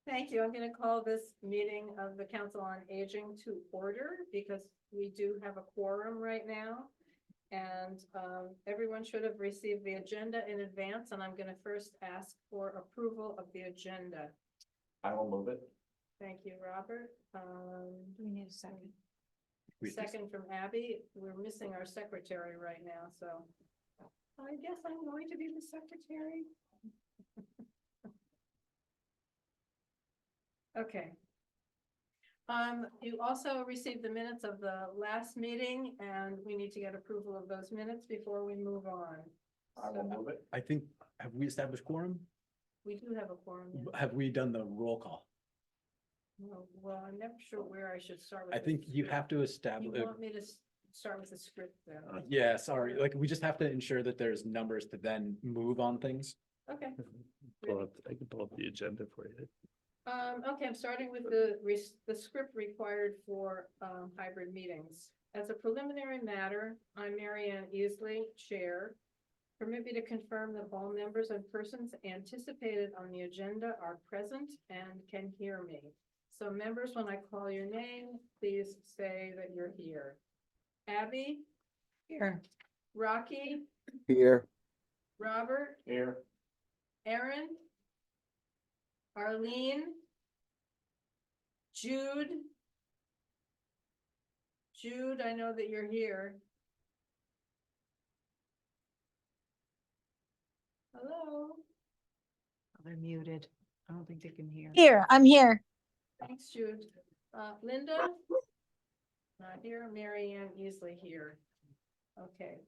Thank you. I'm going to call this meeting of the Council on Aging to order because we do have a quorum right now. And everyone should have received the agenda in advance, and I'm going to first ask for approval of the agenda. I will move it. Thank you, Robert. Do we need a second? Second from Abby. We're missing our secretary right now, so I guess I'm going to be the secretary. Okay. You also received the minutes of the last meeting, and we need to get approval of those minutes before we move on. I will move it. I think, have we established quorum? We do have a quorum. Yeah. Have we done the roll call? Well, I'm never sure where I should start with. I think you have to You establish, want me to start with the script then? yeah, sorry, like, we just have to ensure that there's numbers to then move on things. Okay. I can pull up the agenda for you. Okay, I'm starting with the script required for hybrid meetings. As a preliminary matter, I'm Mary Ann Easley, Chair. Permit me to confirm that all members and persons anticipated on the agenda are present and can hear me. So members, when I call your name, please say that you're here. Abby? Here. Rocky? Here. Robert? Here. Aaron? Arlene? Jude? Jude, I know that you're here. Hello? They're muted. I don't think they can hear. Here, I'm here. Thanks, Jude. Linda? Not here. Mary Ann Easley here. Okay.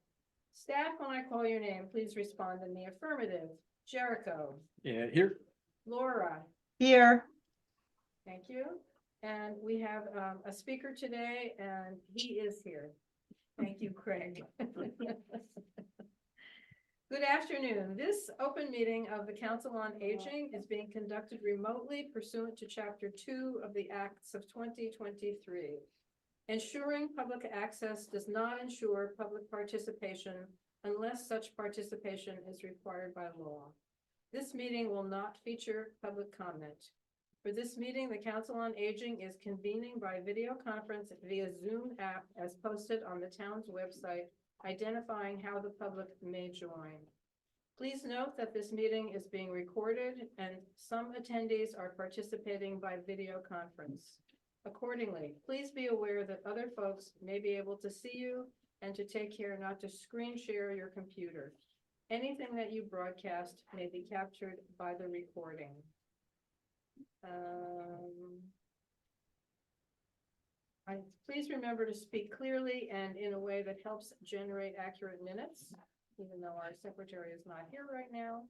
Staff, when I call your name, please respond in the affirmative. Jericho? Yeah, here. Laura? Here. Thank you. And we have a speaker today, and he is here. Thank you, Craig. Good afternoon. This open meeting of the Council on Aging is being conducted remotely pursuant to Chapter 2 of the Acts of 2023. Ensuring public access does not ensure public participation unless such participation is required by law. This meeting will not feature public comment. For this meeting, the Council on Aging is convening by video conference via Zoom app as posted on the town's website, identifying how the public may join. Please note that this meeting is being recorded and some attendees are participating by video conference. Accordingly, please be aware that other folks may be able to see you and to take care not to screen share your computer. Anything that you broadcast may be captured by the recording. Please remember to speak clearly and in a way that helps generate accurate minutes, even though our secretary is not here right now.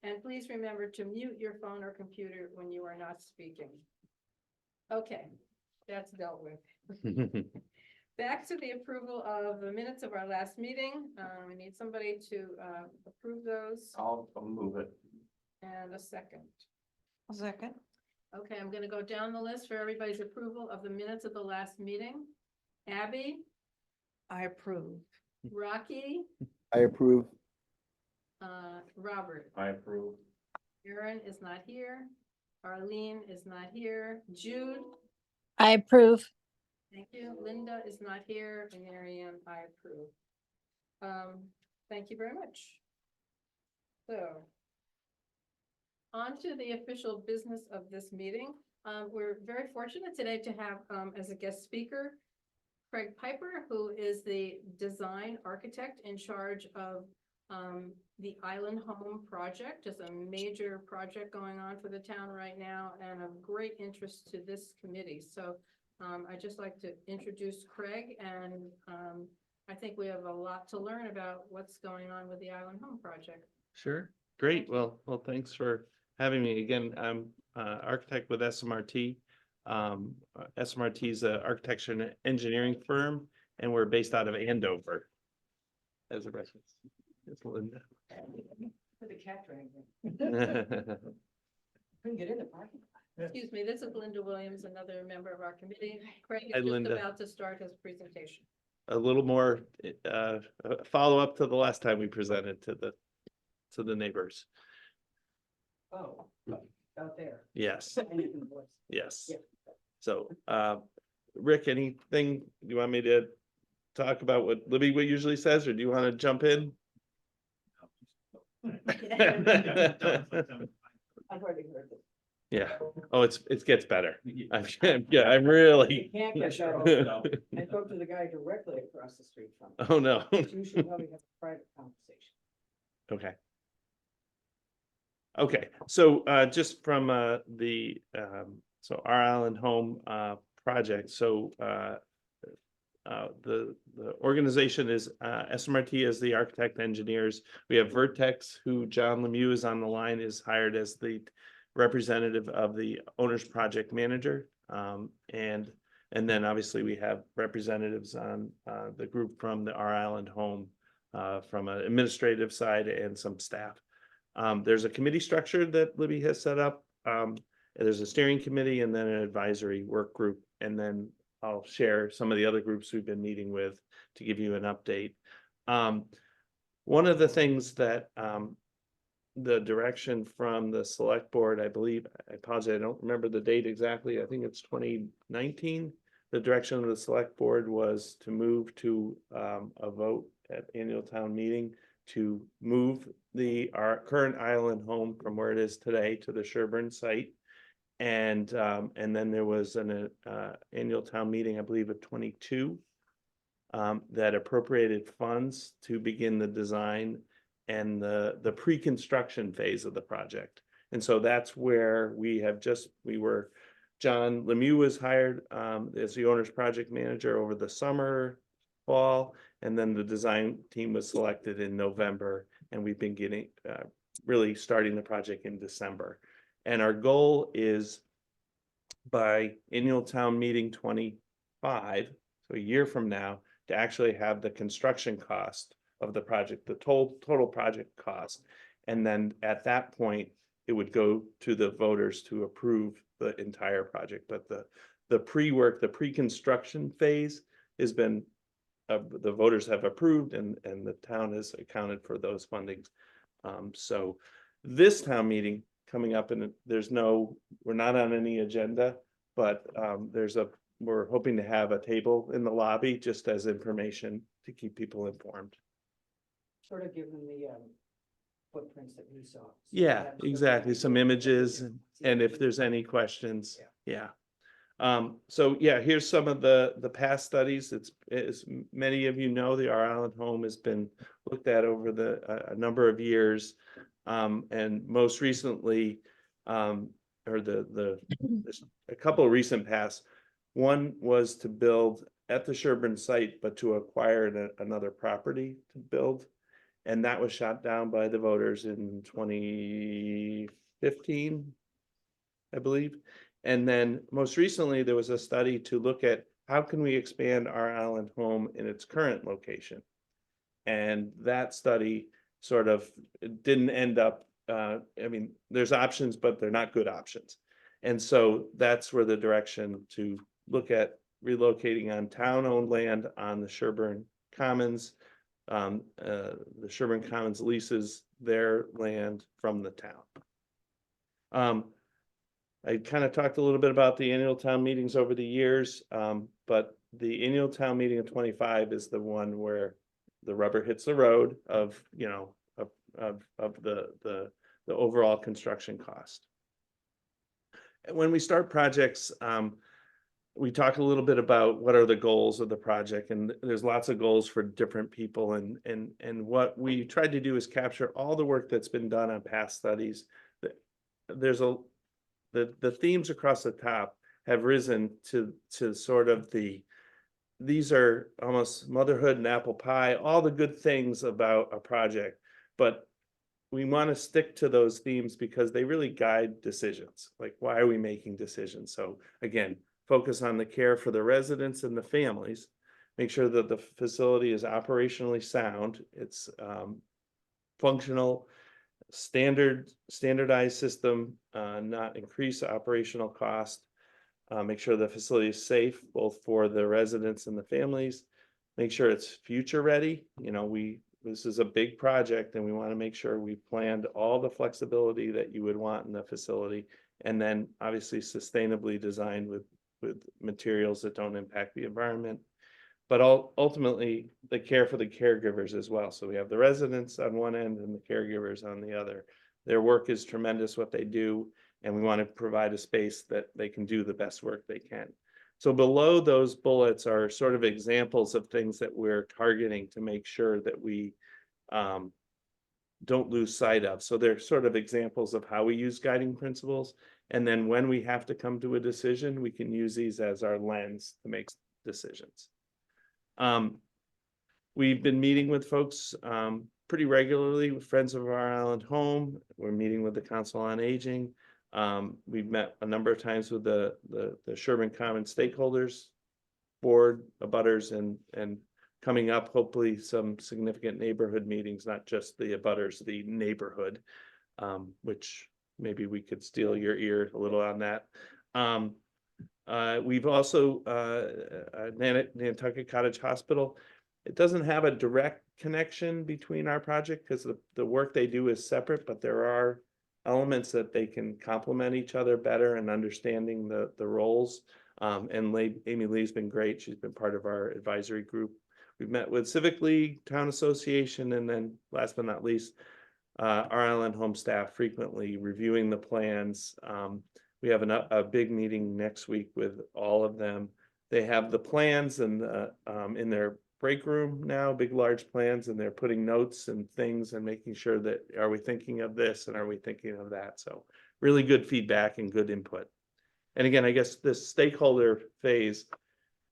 And please remember to mute your phone or computer when you are not speaking. Okay, that's dealt with. Back to the approval of the minutes of our last meeting. We need somebody to approve those. I'll move it. And a second. A second. Okay, I'm gonna go down the list for everybody's approval of the minutes of the last meeting. Abby, I approve. Rocky, I approve. Robert. I approve. Aaron is not here. Arlene is not here. Jude, I approve. thank you. Linda is not here. And Mary Ann, I approve. Thank you very much. So, on to the official business of this meeting. We're very fortunate today to have as a guest speaker, Craig Piper, who is the design architect in charge of the Island Home project. It's a major project going on for the town right now and of great interest to this committee. So I'd just like to introduce Craig, and I think we have a lot to learn about what's going on with the Island Home project. Sure. Great. Well, thanks for having me again. I'm architect with SMRT. SMRT is an architecture and engineering firm, and we're based out of Andover. As a reference, it's Linda. For the cat dragon. Linda. Couldn't get in the parking lot. Excuse me, this is Linda Williams, another member of our committee. Craig Hi, is just Linda. about to start his presentation. A little more follow up to the last time we presented to the neighbors. Oh. out there. Yes, And you can voice. yes. Yeah. So, Rick, anything you want me to talk about what Libby usually says, or do you want to jump in? I've already heard it. Yeah, oh, it gets better. Yeah, I'm really. You can't get better. I spoke to the guy directly across the street from me. Oh, no. You should probably have a private conversation. Okay. Okay, so just from the so our Island Home project, so the organization is SMRT as the architect engineers. We have Vertex, who John Lemieux is on the line, is hired as the representative of the owner's project manager. And then obviously we have representatives on the group from the Our Island Home from an administrative side and some staff. There's a committee structure that Libby has set up. There's a steering committee and then an advisory work group. And then I'll share some of the other groups we've been meeting with to give you an update. One of the things that the direction from the select board, I believe, I apologize, I don't remember the date exactly. I think it's 2019. The direction of the select board was to move to a vote at annual town meeting to move our current Island Home from where it is today to the Sherburne site. And then there was an annual town meeting, I believe of 22, that appropriated funds to begin the design and the pre-construction phase of the project. And so that's where John Lemieux was hired as the owner's project manager over the summer, fall, and then the design team was selected in November, and we've been getting really starting the project in December. And our goal is by annual town meeting 25, so a year from now, to actually have the construction cost of the project, the total project cost. And then at that point, it would go to the voters to approve the entire project. But the pre-work, the pre-construction phase has been, the voters have approved and the town has accounted for those fundings. So this town meeting coming up, and we're not on any agenda, but we're hoping to have a table in the lobby just as information to keep people informed. Sort of give them the footprints that you saw. So Yeah, that's exactly. what Some images and if there's any questions, yeah. So yeah, here's some of the past studies. As many of you know, the Our Island Home has been looked at over a number of years. And most recently, or there's a couple of recent past. One was to build at the Sherburne site, but to acquire another property to build. And that was shot down by the voters in 2015, I believe. And then most recently, there was a study to look at how can we expand Our Island Home in its current location. And that study sort of didn't end up, I mean, there's options, but they're not good options. And so that's where the direction to look at relocating on town-owned land on the Sherburne Commons. The Sherburne Commons leases their land from the town. I kind of talked a little bit about the annual town meetings over the years, but the annual town meeting of 25 is the one where the rubber hits the road of the overall construction cost. And when we start projects, we talk a little bit about what are the goals of the project, and there's lots of goals for different people. And what we tried to do is capture all the work that's been done on past studies. There's the themes across the top have risen to sort of these are almost motherhood and apple pie, all the good things about a project, but we want to stick to those themes because they really guide decisions. Like, why are we making decisions? So again, focus on the care for the residents and the families, make sure that the facility is operationally sound, it's functional, standardized system, not increase operational cost, make sure the facility is safe, both for the residents and the families, make sure it's future ready. You know, we this is a big project and we want to make sure we planned all the flexibility that you would want in the facility. And then obviously sustainably designed with materials that don't impact the environment. But ultimately, the care for the caregivers as well. So we have the residents on one end and the caregivers on the other. Their work is tremendous, what they do, and we want to provide a space that they can do the best work they can. So below those bullets are sort of examples of things that we're targeting to make sure that we don't lose sight of. So they're sort of examples of how we use guiding principles. And then when we have to come to a decision, we can use these as our lens to make decisions. We've been meeting with folks pretty regularly with Friends of Our Island Home. We're meeting with the Council on Aging. We've met a number of times with the Sherburne Commons stakeholders, board, abutters, and coming up, hopefully some significant neighborhood meetings, not just the abutters, the neighborhood, which maybe we could steal your ear a little on that. We've also, Nantucket Cottage Hospital, it doesn't have a direct connection between our project because the work they do is separate, but there are elements that they can complement each other better and understanding the roles. And Amy Lee's been great. She's been part of our advisory group. We've met with Civic League, Town Association, and then last but not least, our Island Home staff frequently reviewing the plans. We have a big meeting next week with all of them. They have the plans and in their break room now, big large plans, and they're putting notes and things and making sure that are we thinking of this and are we thinking of that. So really good feedback and good input. And again, I guess this stakeholder phase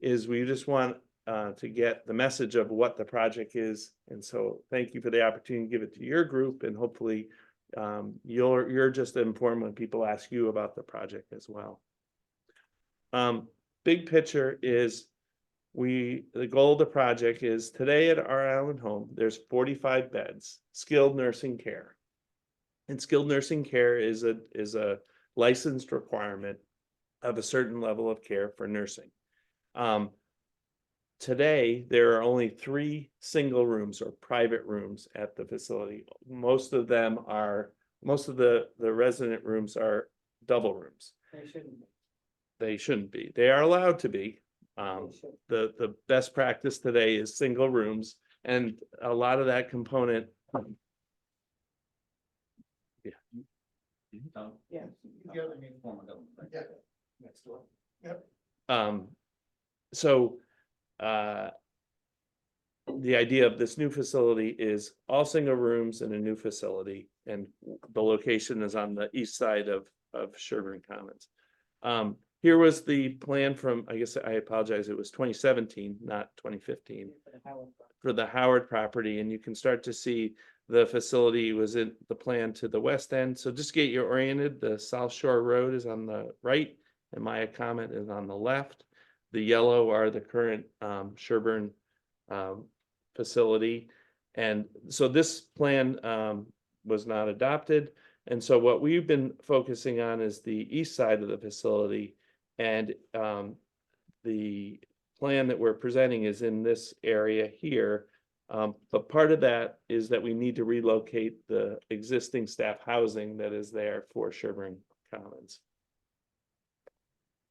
is we just want to get the message of what the project is. And so thank you for the opportunity to give it to your group, and hopefully you're just informed when people ask you about the project as well. Big picture is the goal of the project is today at our Island Home, there's 45 beds, skilled nursing care. And skilled nursing care is a licensed requirement of a certain level of care for nursing. Today, there are only 3 single rooms or private rooms at the facility. Most of the resident rooms are double rooms. They shouldn't be. They shouldn't be. They are allowed to be. They should. The best practice today is single rooms, and a lot of that component. Yeah. So the idea of this new facility is all single rooms in a new facility, and the location is on the east side of Sherburne Commons. Here was the plan from, I guess I apologize, it was 2017, not 2015, for the Howard property, and you can start to see the facility was in the plan to the west end. So just get you oriented, the South Shore Road is on the right, and Maya Comet is on the left. The yellow are the current Sherburne facility. And so this plan was not adopted. And so what we've been focusing on is the east side of the facility. And the plan that we're presenting is in this area here. But part of that is that we need to relocate the existing staff housing that is there for Sherburne Commons.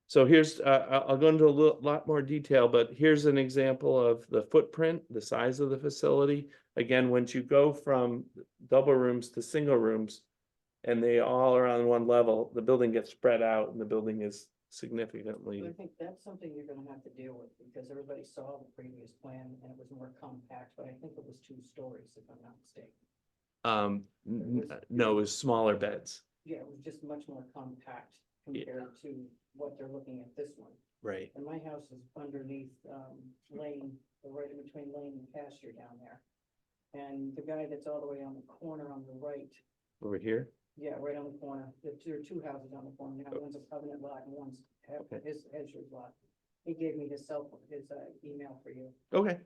So here's, I'll go into a lot more detail, but here's an example of the footprint, the size of the facility. Again, once you go from double rooms to single rooms, and they all are on one level, the building gets spread out and the building is significantly. But I think that's something you're gonna have to deal with, because everybody saw the previous plan and it was more compact, but I think it was 2 stories, if I'm not mistaken. No, it was smaller beds. Yeah, it was just much more compact compared to what they're looking at this one. Right. And my house is underneath Lane, right in between Lane and pasture down there. And the guy that's all the way on the corner on the right, Over here? yeah, right on the corner, there are 2 houses on the corner now, one's a covenant lot and one's his Edgewood lot. He gave me his email for you. Okay.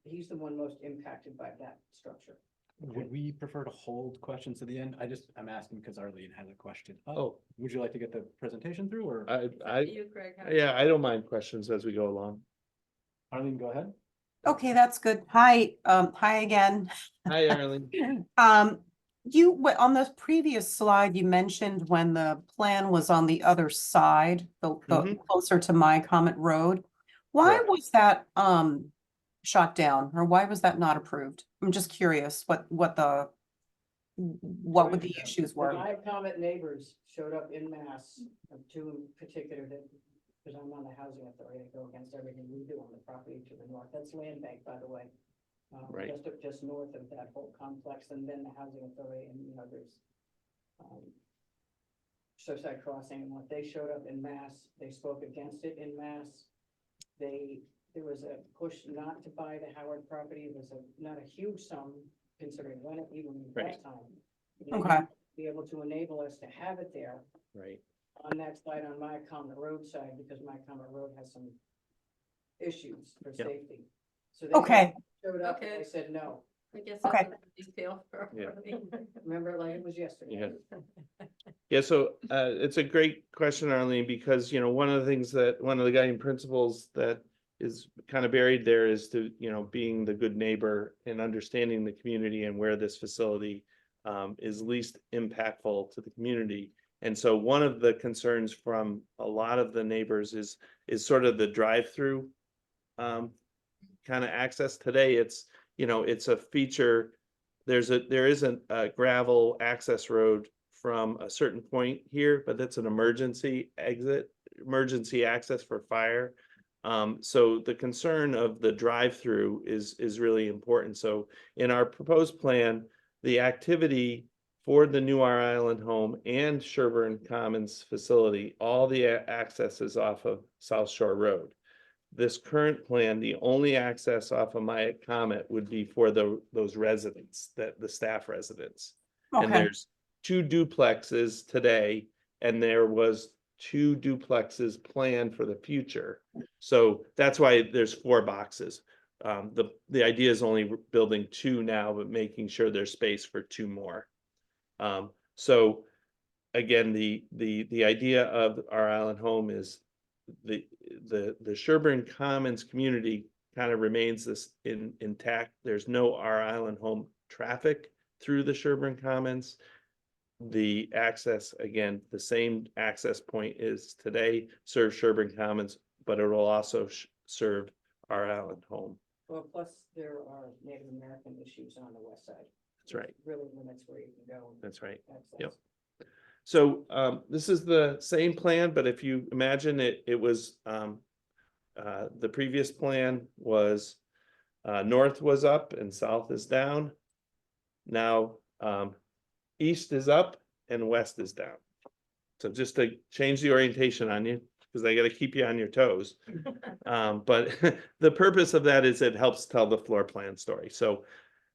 He's the one most impacted by that structure. Would we prefer to hold questions to the end? I'm asking because Arlene has a question. Oh. Would you like to get the presentation through, or I You, Craig. yeah, I don't mind questions as we go along. Arlene, go ahead? Okay, that's good. Hi again. Hi, Arlene. On the previous slide, you mentioned when the plan was on the other side, the Mhm. closer to My Comet Road. Why Correct. was that shot down, or why was that not approved? I'm just curious what would the issues were. My comment neighbors showed up in mass, two in particular that, because I'm on the housing authority, I go against everything we do on the property to the north. That's land bank, by the way. Right. Just north of that whole complex, and then the housing authority and the others. Surfside Crossing, and what they showed up in mass, they spoke against it in mass. There was a push not to buy the Howard property. It was not a huge sum considering when it even Right. that time. Okay. Be able to enable us to have it there Right. on that side, on My Comet Road side, because My Comet Road has some issues for Yep. safety. So they Okay. showed up and Okay. I said no. I guess Okay. that's a detail for. Yeah. Remember it like it was yesterday. Yeah. Yeah, so it's a great question, Arlene, because one of the things one of the guiding principles that is kind of buried there is to, being the good neighbor and understanding the community and where this facility is least impactful to the community. And so one of the concerns from a lot of the neighbors is sort of the drive-through kind of access. Today, it's a feature. There isn't a gravel access road from a certain point here, but that's an emergency access for fire. So the concern of the drive-through is really important. So in our proposed plan, the activity for the new R Island home and Sherburne Commons facility, all the access is off of South Shore Road. This current plan, the only access off of My Comet would be for those residents, the staff residents. And Okay. there's 2 duplexes today, and there was 2 duplexes planned for the future. So that's why there's 4 boxes. The idea is only building 2 now, but making sure there's space for 2 more. So again, the idea of our island home is the Sherburne Commons community kind of remains this intact. There's no our island home traffic through the Sherburne Commons. The access, again, the same access point is today, serve Sherburne Commons, but it will also serve our island home. Well, plus there are Native American issues on the west side. That's right. Really limits where you can go. That's right. Access. Yep. So this is the same plan, but if you imagine it was the previous plan was north was up and south is down. Now east is up and west is down. So just to change the orientation on you, because I got to keep you on your toes. But the purpose of that is it helps tell the floor plan story. So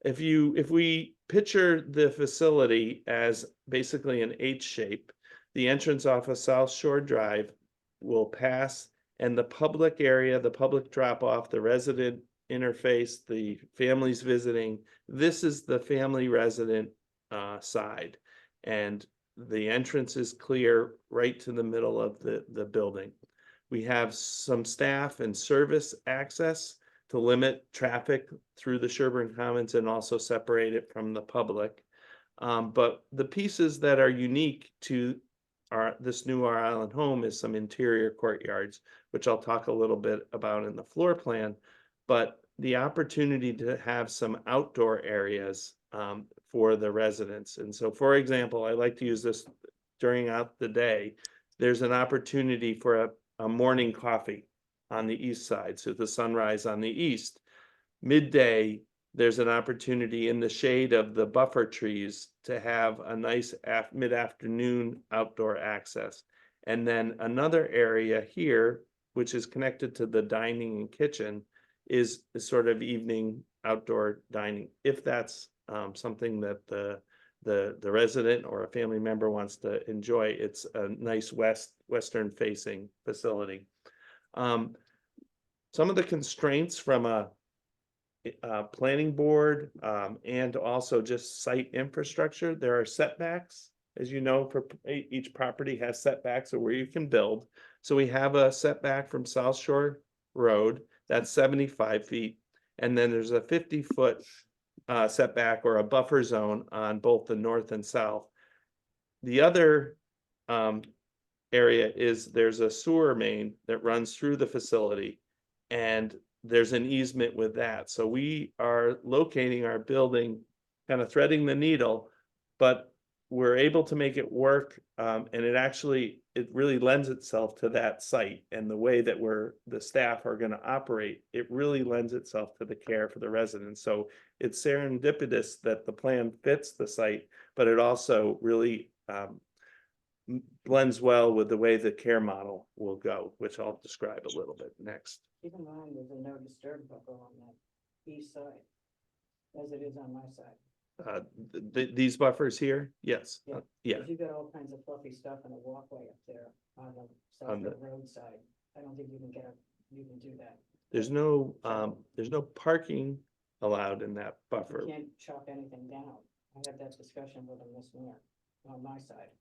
if we picture the facility as basically an H shape, the entrance off of South Shore Drive will pass, and the public area, the public drop off, the resident interface, the families visiting, this is the family resident side. And the entrance is clear right to the middle of the building. We have some staff and service access to limit traffic through the Sherburne Commons and also separate it from the public. But the pieces that are unique to this new R Island home is some interior courtyards, which I'll talk a little bit about in the floor plan, but the opportunity to have some outdoor areas for the residents. And so, for example, I like to use this during out the day. There's an opportunity for a morning coffee on the east side, so the sunrise on the east. Midday, there's an opportunity in the shade of the buffer trees to have a nice mid-afternoon outdoor access. And then another area here, which is connected to the dining and kitchen, is sort of evening outdoor dining. If that's something that the resident or a family member wants to enjoy, it's a nice western facing facility. Some of the constraints from a planning board and also just site infrastructure, there are setbacks. As you know, for each property has setbacks of where you can build. So we have a setback from South Shore Road, that's 75 feet. And then there's a 50-foot setback or a buffer zone on both the north and south. The other area is there's a sewer main that runs through the facility, and there's an easement with that. So we are locating our building, kind of threading the needle, but we're able to make it work. And it really lends itself to that site, and the way that the staff are going to operate, it really lends itself to the care for the residents. So it's serendipitous that the plan fits the site, but it also really blends well with the way the care model will go, which I'll describe a little bit next. Keep in mind, there's a no disturb buffer on that east side, as it is on my side. These buffers here, yes, Yeah. yeah, 'Cause you've got all kinds of fluffy stuff in a walkway up there on the On South the- Road side. I don't think you can do that. there's no parking allowed in that You buffer. can't chop anything down. I had that discussion with them this morning on my side.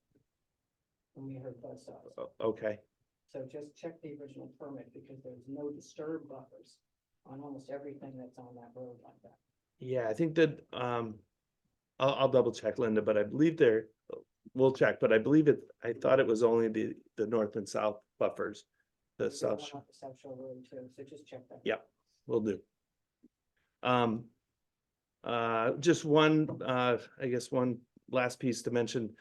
When we heard both sides. Okay, So just check the original permit, because there's no disturb buffers on almost everything that's on that road like that. yeah, I think that, I'll double check, Linda, but I believe we'll check, but I believe I thought it was only the north and south buffers. The There's one south, off the South Shore Road too, so just check that. Yeah. will do. Just one, I guess one last piece to mention,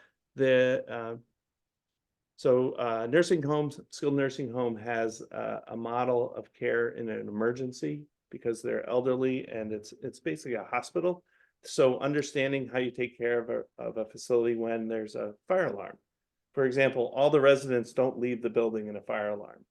nursing homes, skilled nursing home has a model of care in an emergency because they're elderly, and it's basically a hospital. So understanding how you take care of a facility when there's a fire alarm. For example, all the residents don't leave the building in a fire alarm.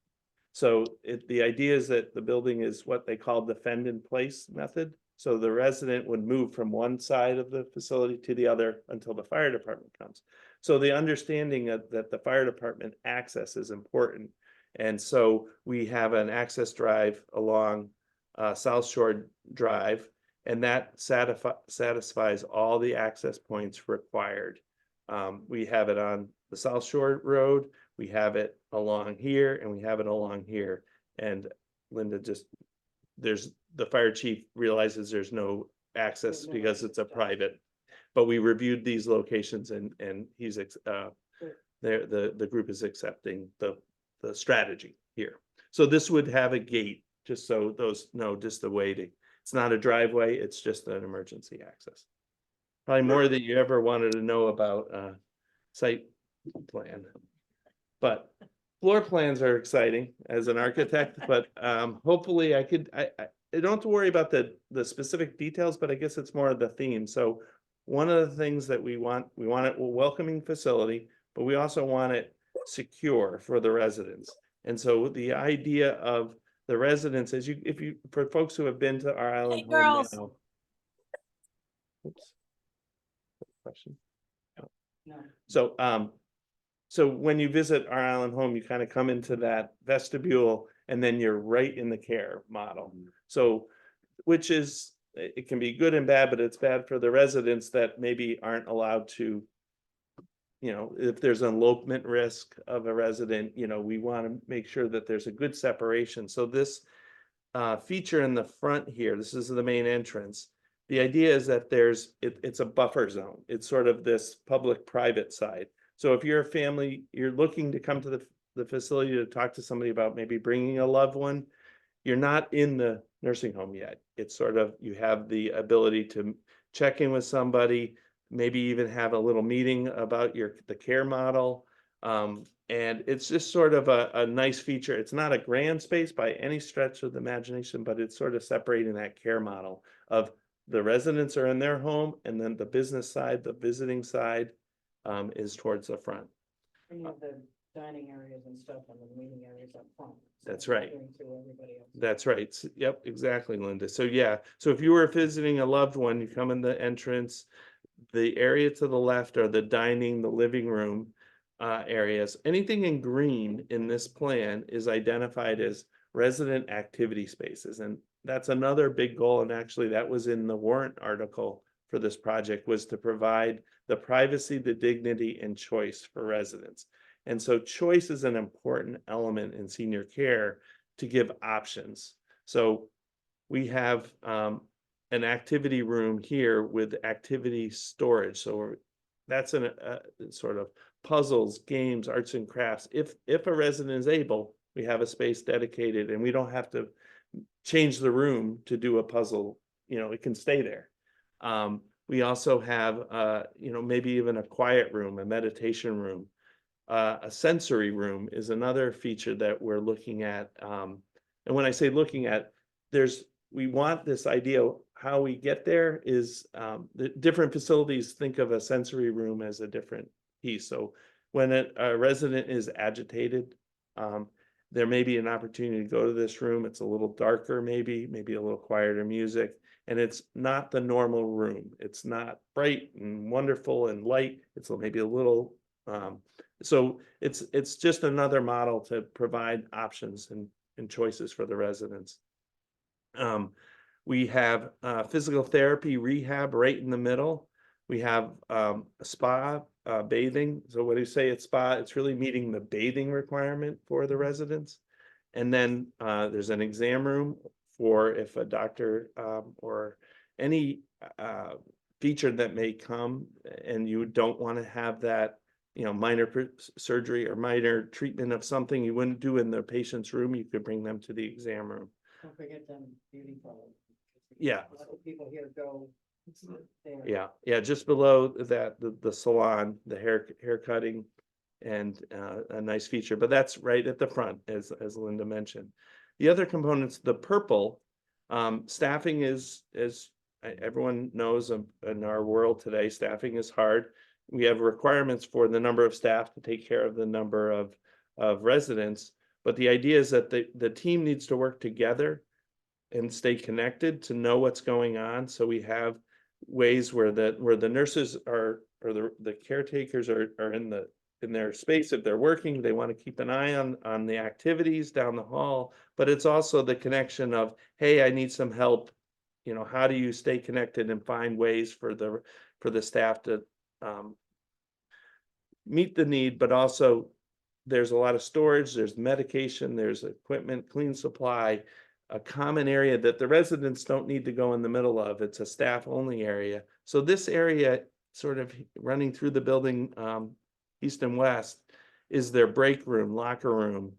So the idea is that the building is what they call the fend in place method. So the resident would move from one side of the facility to the other until the fire department comes. So the understanding that the fire department access is important. And so we have an access drive along South Shore Drive, and that satisfies all the access points required. We have it on the South Shore Road, we have it along here, and we have it along here. And Linda the fire chief realizes there's no access There's no because it's a access. private. But we reviewed these locations, and he's the group is accepting the strategy here. So this would have a gate, just so those know, just the waiting. It's not a driveway, it's just an emergency access. Probably more than you ever wanted to know about site plan. But floor plans are exciting as an architect, but hopefully I don't have to worry about the specific details, but I guess it's more of the theme. So one of the things that we want it a welcoming facility, but we also want it secure for the residents. And so the idea of the residents is for folks who have been to our island home girls. now. Oops. Question. No, So when you visit our island home, you kind of come into that vestibule, and then you're right in the care model. So, which is, it can be good and bad, but it's bad for the residents that maybe aren't allowed to, if there's an elopement risk of a resident, we want to make sure that there's a good separation. So this feature in the front here, this is the main entrance. The idea is that it's a buffer zone. It's sort of this public-private side. So if you're a family, you're looking to come to the facility to talk to somebody about maybe bringing a loved one, you're not in the nursing home yet. It's sort of, you have the ability to check in with somebody, maybe even have a little meeting about the care model. And it's just sort of a nice feature. It's not a grand space by any stretch of the imagination, but it's sort of separating that care model of the residents are in their home, and then the business side, the visiting side, is towards the front. and you have the dining areas and stuff and the meeting areas up front. So That's right. catering to everybody else. That's right. Yep, exactly, Linda. So yeah, so if you were visiting a loved one, you come in the entrance, the area to the left are the dining, the living room areas. Anything in green in this plan is identified as resident activity spaces. And that's another big goal. And actually that was in the warrant article for this project, was to provide the privacy, the dignity, and choice for residents. And so choice is an important element in senior care, to give options. So we have an activity room here with activity storage. So that's a sort of puzzles, games, arts and crafts. If a resident is able, we have a space dedicated, and we don't have to change the room to do a puzzle. It can stay there. We also have maybe even a quiet room, a meditation room. A sensory room is another feature that we're looking at. And when I say looking at, we want this idea, how we get there is the different facilities think of a sensory room as a different piece. So when a resident is agitated, there may be an opportunity to go to this room. It's a little darker, maybe a little quieter music, and it's not the normal room. It's not bright and wonderful and light. It's maybe a little, so it's just another model to provide options and choices for the residents. We have physical therapy, rehab right in the middle. We have a spa, bathing. So when you say it's spa, it's really meeting the bathing requirement for the residents. And then there's an exam room for if a doctor or any feature that may come and you don't want to have that, minor surgery or minor treatment of something you wouldn't do in the patient's room, you could bring them to the exam room. Don't forget them beauty parlor. Yeah. A lot of people here go there. Yeah, just below that, the salon, the hair cutting, and a nice feature, but that's right at the front, as Linda mentioned. The other components, the purple, staffing is, as everyone knows in our world today, staffing is hard. We have requirements for the number of staff to take care of the number of residents, but the idea is that the team needs to work together and stay connected to know what's going on. So we have ways where the nurses are, or the caretakers are in their space. If they're working, they want to keep an eye on the activities down the hall, but it's also the connection of, hey, I need some help. How do you stay connected and find ways for the staff to meet the need, but also there's a lot of storage, there's medication, there's equipment, clean supply, a common area that the residents don't need to go in the middle of. It's a staff only area. So this area sort of running through the building, east and west, is their break room, locker room.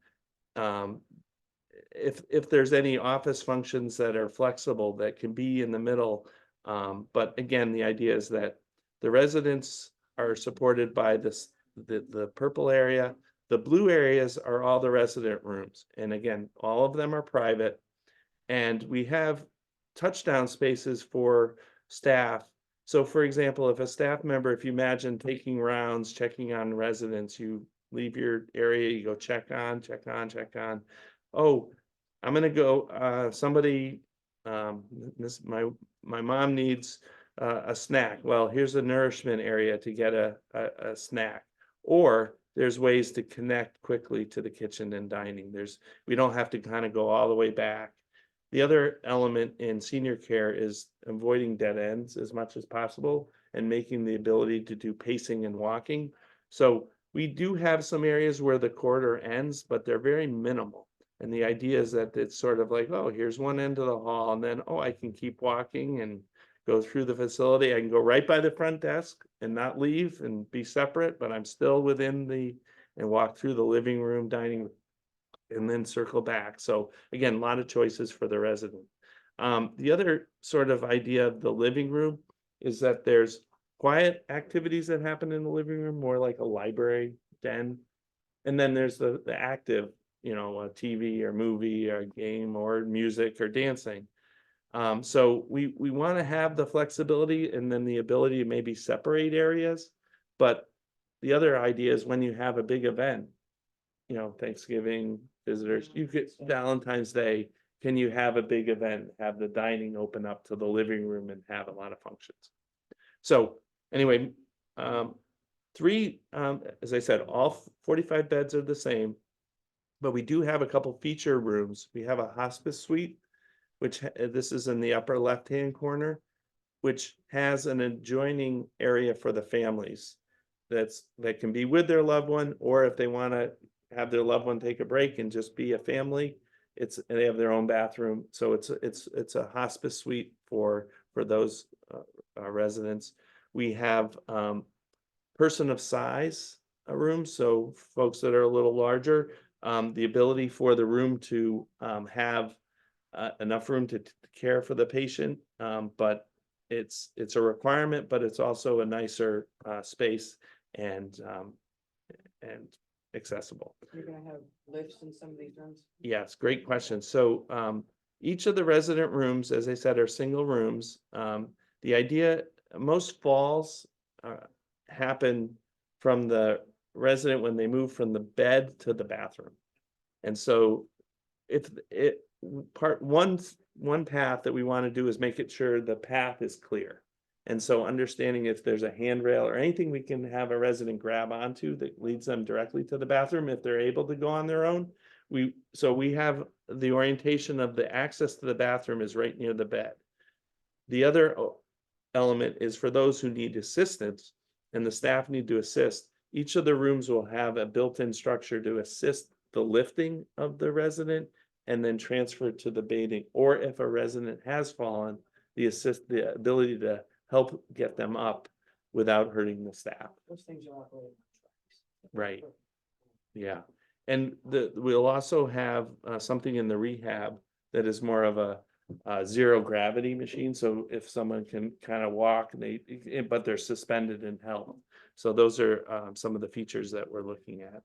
If there's any office functions that are flexible that can be in the middle. But again, the idea is that the residents are supported by the purple area. The blue areas are all the resident rooms. And again, all of them are private. And we have touchdown spaces for staff. So for example, if a staff member, if you imagine taking rounds, checking on residents, you leave your area, you go check on. Oh, I'm gonna go, somebody, my mom needs a snack. Well, here's a nourishment area to get a snack. Or there's ways to connect quickly to the kitchen and dining. We don't have to kind of go all the way back. The other element in senior care is avoiding dead ends as much as possible and making the ability to do pacing and walking. So we do have some areas where the corridor ends, but they're very minimal. And the idea is that it's sort of like, oh, here's one end of the hall, and then, oh, I can keep walking and go through the facility. I can go right by the front desk and not leave and be separate, but I'm still within and walk through the living room, dining room, and then circle back. So again, a lot of choices for the resident. The other sort of idea of the living room is that there's quiet activities that happen in the living room, more like a library den. And then there's the active, a TV or movie or game or music or dancing. So we want to have the flexibility and then the ability to maybe separate areas. But the other idea is when you have a big event, Thanksgiving, visitors, you could, Valentine's Day, can you have a big event, have the dining open up to the living room and have a lot of functions? So anyway, as I said, all 45 beds are the same, but we do have a couple feature rooms. We have a hospice suite, which this is in the upper left-hand corner, which has an adjoining area for the families that can be with their loved one, or if they want to have their loved one take a break and just be a family, they have their own bathroom, so it's a hospice suite for those residents. We have person of size rooms, so folks that are a little larger, the ability for the room to have enough room to care for the patient, but it's a requirement, but it's also a nicer space and accessible. You're gonna have lifts in some of these rooms? Yes, great question. So each of the resident rooms, as I said, are single rooms. The idea, most falls happen from the resident when they move from the bed to the bathroom. And so if one path that we want to do is make it sure the path is clear. And so understanding if there's a handrail or anything we can have a resident grab onto that leads them directly to the bathroom if they're able to go on their own. So we have the orientation of the access to the bathroom is right near the bed. The other element is for those who need assistance and the staff need to assist. Each of the rooms will have a built-in structure to assist the lifting of the resident and then transfer to the bathing. Or if a resident has fallen, the ability to help get them up without hurting the staff. Those things are operating on tracks. Right. Yeah, and we'll also have something in the rehab that is more of a zero gravity machine. So if someone can kind of walk, but they're suspended and held. So those are some of the features that we're looking at.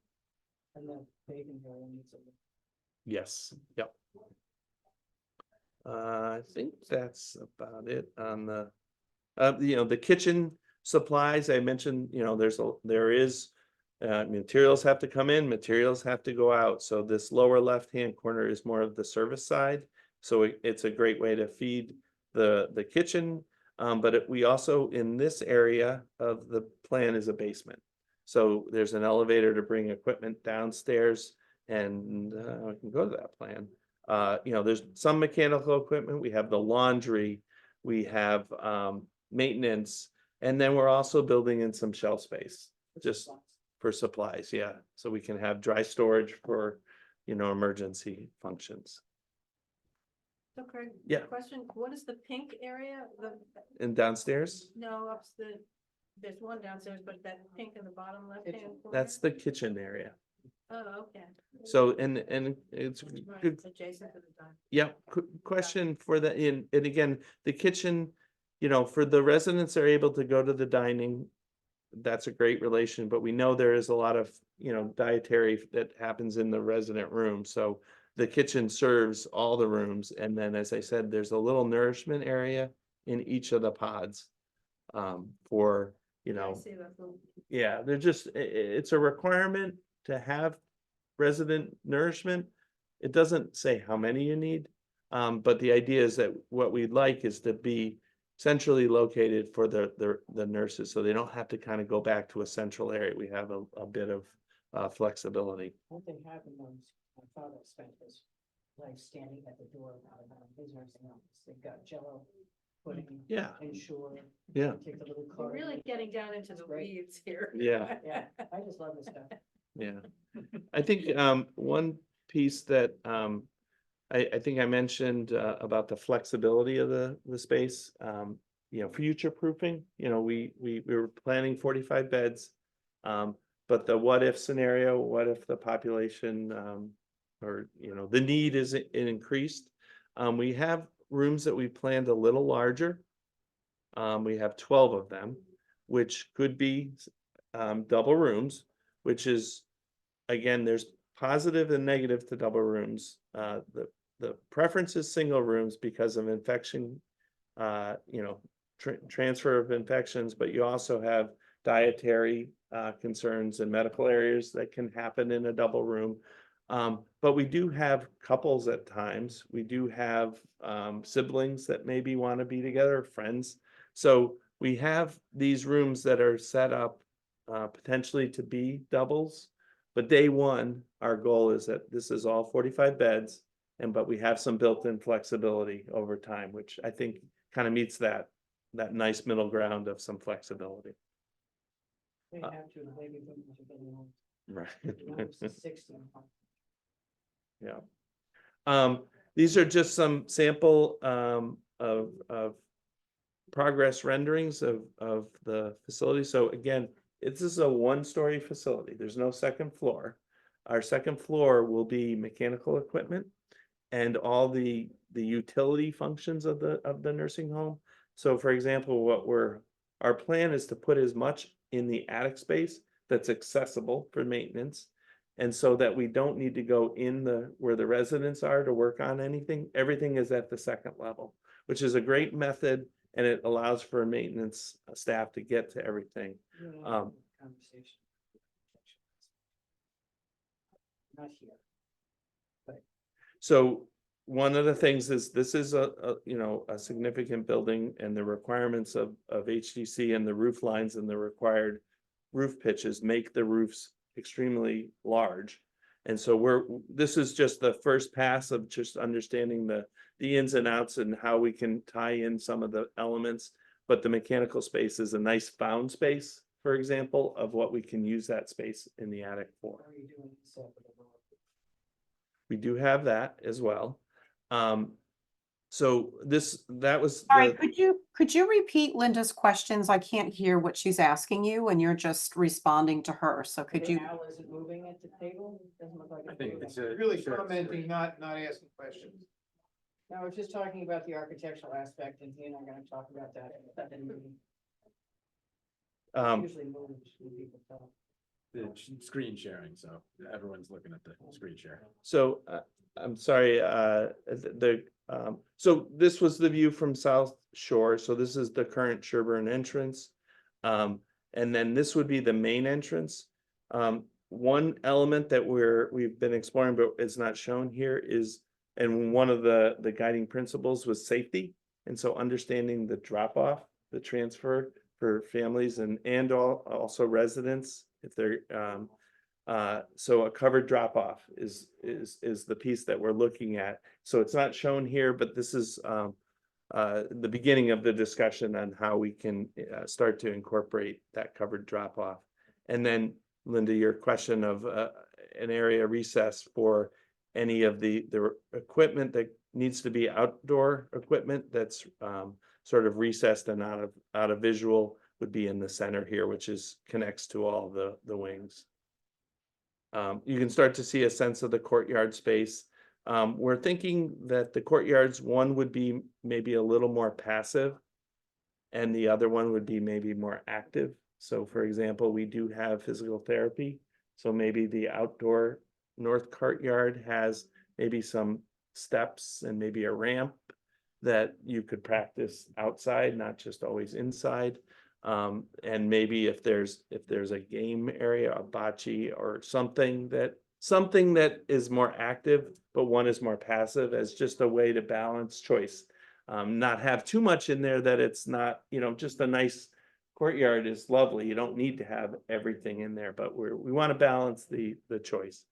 And the bathing area needs a. Yes, yep. I think that's about it on the, the kitchen supplies, I mentioned, there is materials have to come in, materials have to go out. So this lower left-hand corner is more of the service side. So it's a great way to feed the kitchen. But we also, in this area of the plan is a basement. So there's an elevator to bring equipment downstairs and I can go to that plan. There's some mechanical equipment. We have the laundry, we have maintenance, and then we're also building in some shelf space just for supplies. Yeah. So we can have dry storage for, emergency functions. Okay. Yeah. Question, what is the pink area? And downstairs, No, there's one downstairs, but that pink in the bottom left-hand corner? that's the kitchen area. Oh, okay. So, and it's Right, good. adjacent to the dining. Yeah, question for the, and again, the kitchen, for the residents that are able to go to the dining, that's a great relation, but we know there is a lot of, dietary that happens in the resident room. So the kitchen serves all the rooms. And then, as I said, there's a little nourishment area in each of the pods for, I see that little. yeah, they're just, it's a requirement to have resident nourishment. It doesn't say how many you need, but the idea is that what we'd like is to be centrally located for the nurses, so they don't have to kind of go back to a central area. We have a bit of flexibility. What they have in those, my father spent his life standing at the door of his nursing office. They've got Jello, pudding, Yeah, ensure. yeah, Take the little We're card. really getting down into the Right. weeds here. yeah, Yeah, I just love this stuff. yeah. I think one piece that I think I mentioned about the flexibility of the space, future proofing, we were planning 45 beds. But the what if scenario, what if the population or the need is increased? We have rooms that we planned a little larger. We have 12 of them, which could be double rooms, which is, again, there's positive and negative to double rooms. The preference is single rooms because of infection, transfer of infections, but you also have dietary concerns and medical areas that can happen in a double room. But we do have couples at times. We do have siblings that maybe want to be together, friends. So we have these rooms that are set up potentially to be doubles. But day one, our goal is that this is all 45 beds, but we have some built-in flexibility over time, which I think kind of meets that nice middle ground of some flexibility. They have to, the baby boomers are getting old. Right. Now it's 60. Yeah. These are just some sample of progress renderings of the facility. So again, this is a one-story facility. There's no second floor. Our second floor will be mechanical equipment and all the utility functions of the nursing home. So for example, our plan is to put as much in the attic space that's accessible for maintenance. And so that we don't need to go in where the residents are to work on anything. Everything is at the second level, which is a great method, and it allows for maintenance staff to get to everything. Conversation. Not here. So one of the things is this is a significant building, and the requirements of HDC and the roof lines and the required roof pitches make the roofs extremely large. And so this is just the first pass of just understanding the ins and outs and how we can tie in some of the elements. But the mechanical space is a nice found space, for example, of what we can use that space in the attic for. Are you doing separate? We do have that as well. So that was All right, could you repeat Linda's questions? I can't hear what she's asking you and you're just responding to her. So could you? Al isn't moving at the table? Doesn't look like I it's think moving. it's a. Really sure, commenting, not asking questions. No, we're just talking about the architectural aspect, and he and I are gonna talk about that at the meeting. Usually moves when people talk. The screen sharing, so everyone's looking at the screen share. So I'm sorry, so this was the view from South Shore. So this is the current Sherburne entrance. And then this would be the main entrance. One element that we've been exploring, but it's not shown here is, and one of the guiding principles was safety. And so understanding the drop off, the transfer for families and also residents, if they're so a covered drop off is the piece that we're looking at. So it's not shown here, but this is the beginning of the discussion on how we can start to incorporate that covered drop off. And then Linda, your question of an area recess for any of the equipment that needs to be outdoor equipment that's sort of recessed and out of visual would be in the center here, which connects to all the wings. You can start to see a sense of the courtyard space. We're thinking that the courtyards, one would be maybe a little more passive and the other one would be maybe more active. So for example, we do have physical therapy. So maybe the outdoor north courtyard has maybe some steps and maybe a ramp that you could practice outside, not just always inside. And maybe if there's a game area, a bocce or something that is more active, but one is more passive, as just a way to balance choice. Not have too much in there that it's not, just a nice courtyard is lovely. You don't need to have everything in there, but we want to balance the choice.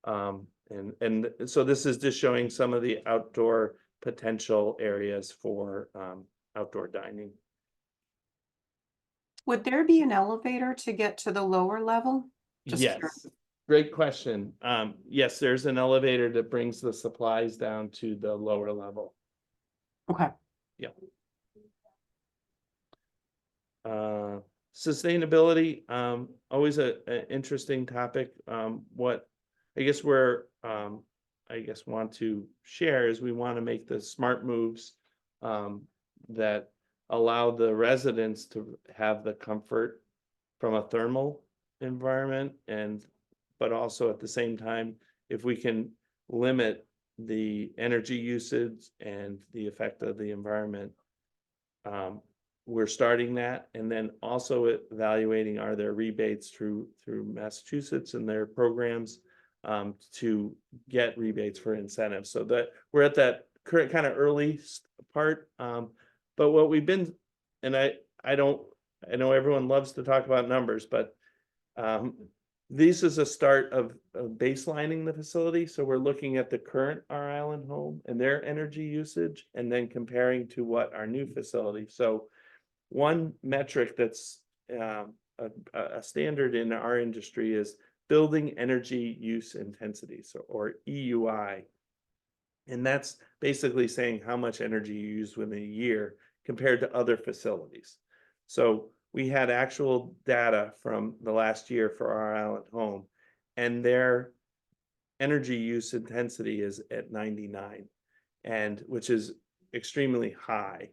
And so this is just showing some of the outdoor potential areas for outdoor dining. Would there be an elevator to get to the lower level? Just Yes, curious. great question. Yes, there's an elevator that brings the supplies down to the lower level. Okay. Sustainability, always an interesting topic. What I guess want to share is we want to make the smart moves that allow the residents to have the comfort from a thermal environment, but also at the same time, if we can limit the energy usage and the effect of the environment, we're starting that, and then also evaluating, are there rebates through Massachusetts and their programs to get rebates for incentives. So that we're at that current kind of early part. But what we've been, and I know everyone loves to talk about numbers, but this is a start of baselining the facility. So we're looking at the current R Island home and their energy usage, and then comparing to what our new facility. So one metric that's a standard in our industry is building energy use intensity, or EUI. And that's basically saying how much energy you use within a year compared to other facilities. So we had actual data from the last year for our island home, and their energy use intensity is at 99, and which is extremely high.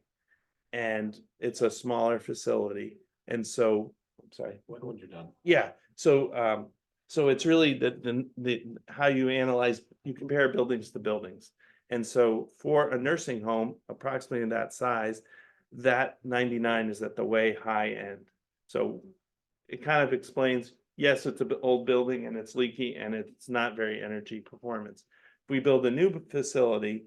And it's a smaller facility. And so, I'm sorry. When you're done. Yeah, so it's really the how you analyze, you compare buildings to buildings. And so for a nursing home, approximately that size, that 99 is at the way high end. So it kind of explains, yes, it's an old building and it's leaky and it's not very energy performance. If we build a new facility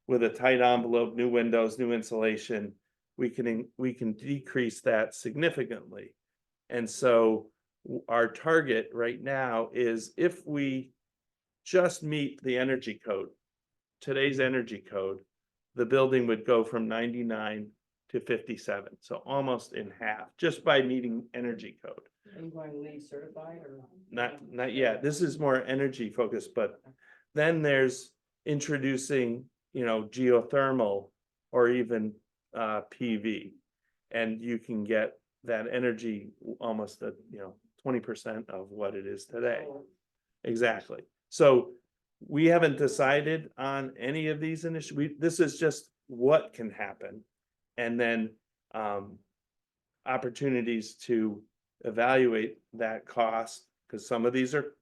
with a tight envelope, new windows, new insulation, we can decrease that significantly. And so our target right now is if we just meet the energy code, today's energy code, the building would go from 99 to 57. So almost in half, just by meeting energy code. Are you going LEED certified or? Not yet. This is more energy focused, but then there's introducing, geothermal or even PV. And you can get that energy almost at, 20% of what it is today. Exactly. So we haven't decided on any of these initiatives. This is just what can happen. And then opportunities to evaluate that cost, because some of these are,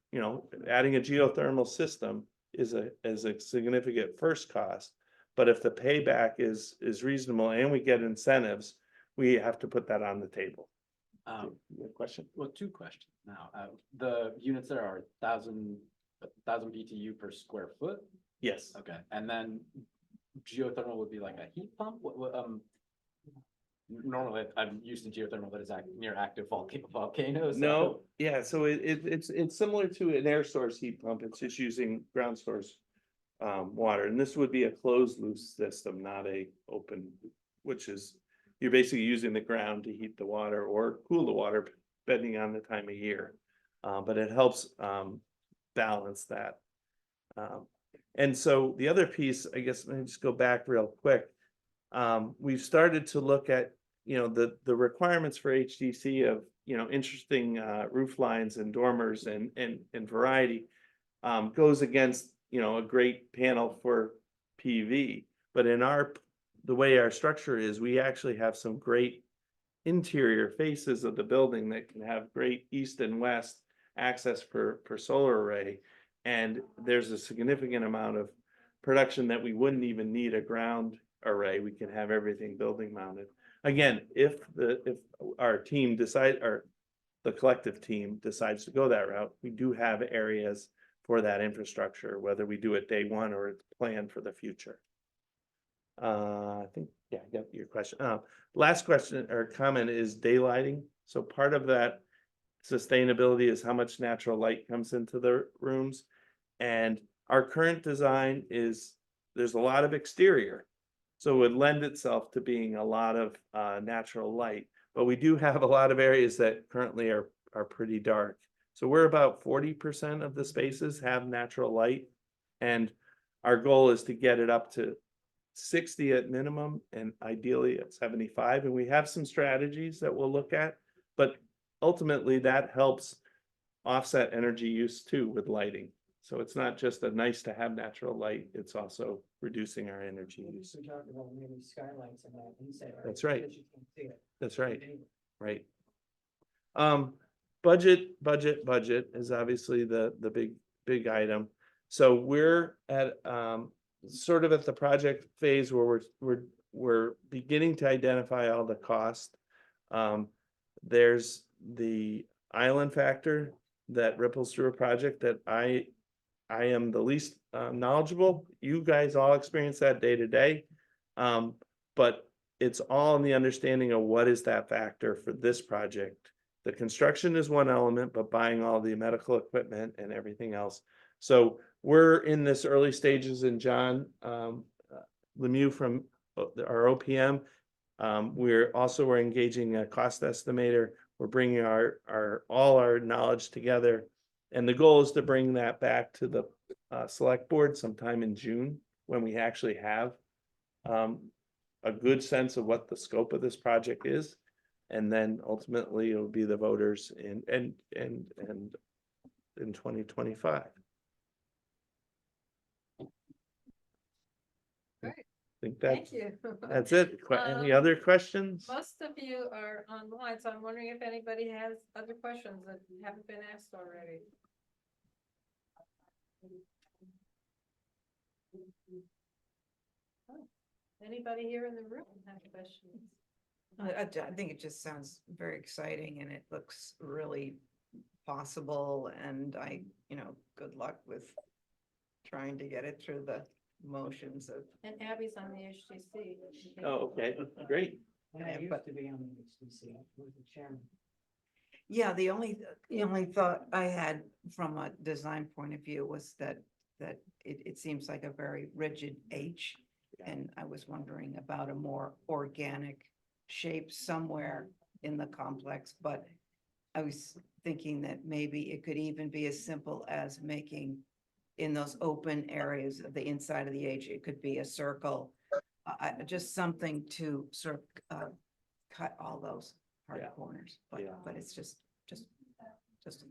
adding a geothermal system is a significant first cost. But if the payback is reasonable and we get incentives, we have to put that on the table. Your question? Well, two questions now. The units there are 1,000 BTU per square foot. Yes. Okay, and then geothermal would be like a heat pump? Normally, I'm used to geothermal that is near active volcanoes. No, yeah, so it's similar to an air source heat pump. It's just using ground source water, and this would be a closed loop system, not a open, which is you're basically using the ground to heat the water or cool the water depending on the time of year. But it helps balance that. And so the other piece, I guess, let me just go back real quick. We've started to look at, the requirements for HDC of, interesting roof lines and dormers and variety goes against, a great panel for PV. But in the way our structure is, we actually have some great interior faces of the building that can have great east and west access for solar array. And there's a significant amount of production that we wouldn't even need a ground array. We can have everything building mounted. Again, if our team or the collective team decides to go that route, we do have areas for that infrastructure, whether we do it day one or it's planned for the future. I think, yeah, I got your question. Last question or comment is daylighting. So part of that sustainability is how much natural light comes into the rooms. And our current design is, there's a lot of exterior. So it would lend itself to being a lot of natural light. But we do have a lot of areas that currently are pretty dark. So we're about 40% of the spaces have natural light. And our goal is to get it up to 60 at minimum and ideally at 75. And we have some strategies that we'll look at, but ultimately that helps offset energy use too with lighting. So it's not just a nice to have natural light, it's also reducing our energy use. We talked about maybe skylights and that inside. That's right. Because you can't see it. That's right. Right. Budget is obviously the big item. So we're at sort of at the project phase where we're beginning to identify all the cost. There's the island factor that ripples through a project that I am the least knowledgeable. You guys all experience that day to day. But it's all in the understanding of what is that factor for this project. The construction is one element, but buying all the medical equipment and everything else. So we're in this early stages, and John Lemieux from our OPM, we're engaging a cost estimator. We're bringing all our knowledge together, and the goal is to bring that back to the select board sometime in June when we actually have a good sense of what the scope of this project is. And then ultimately it'll be the voters in 2025. Great. I think Thank you. that's it. Any Um, other questions? Most of you are online, so I'm wondering if anybody has other questions that haven't been asked already. Oh, anybody here in the room have questions? I think it just sounds very exciting and it looks really possible and good luck with trying to get it through the motions of. And Abby's on the HTC. Oh, okay, great. And I Yeah, used but- to be on the HTC, I was the chairman. Yeah, the only thought I had from a design point of view was that it seems like a very rigid H. And I was wondering about a more organic shape somewhere in the complex, but I was thinking that maybe it could even be as simple as making in those open areas of the inside of the H, it could be a circle. Just something to sort of cut all those hard Yeah. corners, Yeah. but it's just a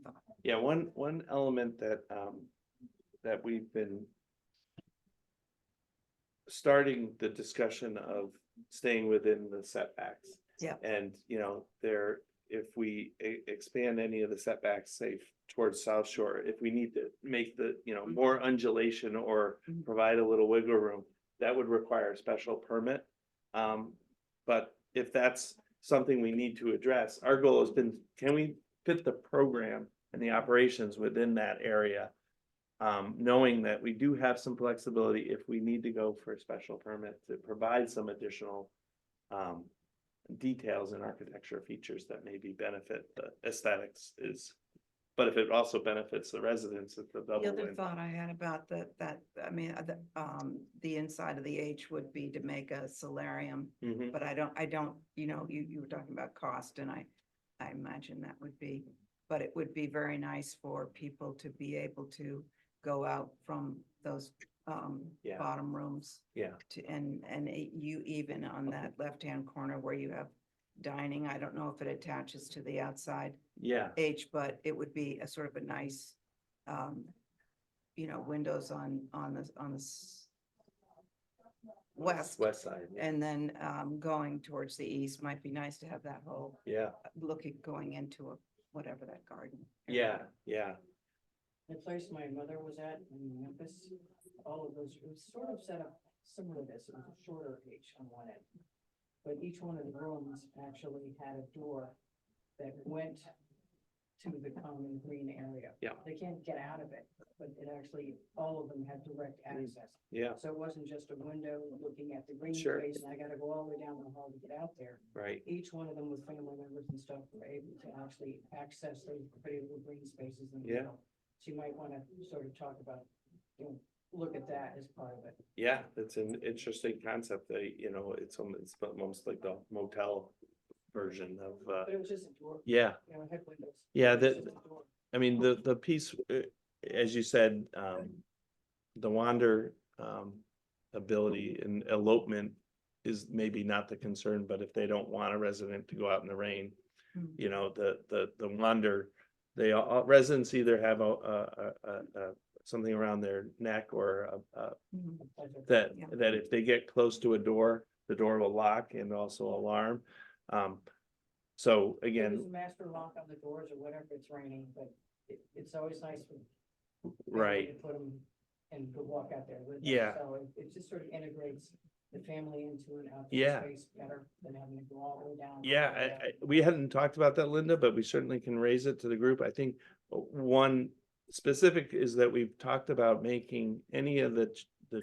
thought. Yeah, one element that we've been starting the discussion of staying within the setbacks. Yeah. And, if we expand any of the setbacks, say towards South Shore, if we need to make the, more undulation or Mhm. provide a little wiggle room, that would require a special permit. But if that's something we need to address, our goal has been, can we fit the program and the operations within that area? Knowing that we do have some flexibility if we need to go for a special permit to provide some additional details and architecture features that maybe benefit the aesthetics but if it also benefits the residents, it's a double The other win. thought I had about the inside of the H would be to make a solarium, Mhm. but I don't, you were talking about cost and I imagine that would be, but it would be very nice for people to be able to go out from those Yeah. bottom rooms Yeah, you even on that left-hand corner where you have dining, I don't know if it attaches to the outside yeah, H, but it would be a sort of a nice, windows on the west. west side, And then, going towards the east might be nice to have that whole yeah, going into whatever that garden. yeah, yeah, The place my mother was at in Memphis, all of those, it was sort of set up similar to this, it was a shorter H on one end. But each one of the rooms actually had a door that went to the common green area. Yeah. They can't get out of it, but it actually, all of them had direct access. yeah, So it wasn't just a window looking at the green Sure. space and I gotta go all the way down the hall to get out there. right, Each one of them with family members and stuff were able to actually access those pretty little green spaces in the Yeah. middle. So you might wanna sort of talk about, look at that as part of it. yeah, it's an interesting concept that, it's almost like the motel version of, But it was just a door, yeah. it had windows. Yeah, It was just a door. I mean, the piece, as you said, the wander ability and elopement is maybe not the concern, but if they don't want a resident to go out in the rain, Hmm. the wander, residents either have a something around their neck or Mhm. that Yeah. if they get close to a door, the door will lock and also alarm. So There's again, a master lock on the doors or whatever it's raining, but it's always nice for right. to put them and to walk out there with them. Yeah. So it just sort of integrates the family into an outdoor Yeah. space better than having to go all the way down. Yeah, we hadn't talked about that, Linda, but we certainly can raise it to the group. I think one specific is that we've talked about making any of the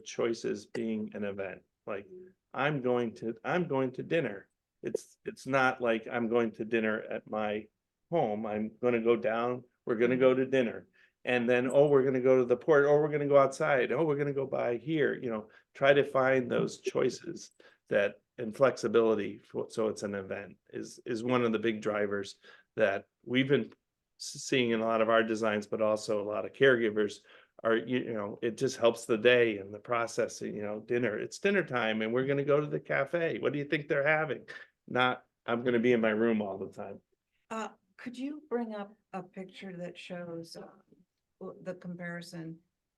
choices being an event. Like, I'm going to dinner. It's not like I'm going to dinner at my home. I'm gonna go down, we're gonna go to dinner. And then, we're gonna go to the port, we're gonna go outside, we're gonna go by here, try to find those choices and flexibility so it's an event is one of the big drivers that we've been seeing in a lot of our designs, but also a lot of caregivers are, it just helps the day and the processing, dinner, it's dinner time and we're gonna go to the cafe. What do you think they're having? Not, I'm gonna be in my room all the time. Could you bring up a picture that shows the comparison?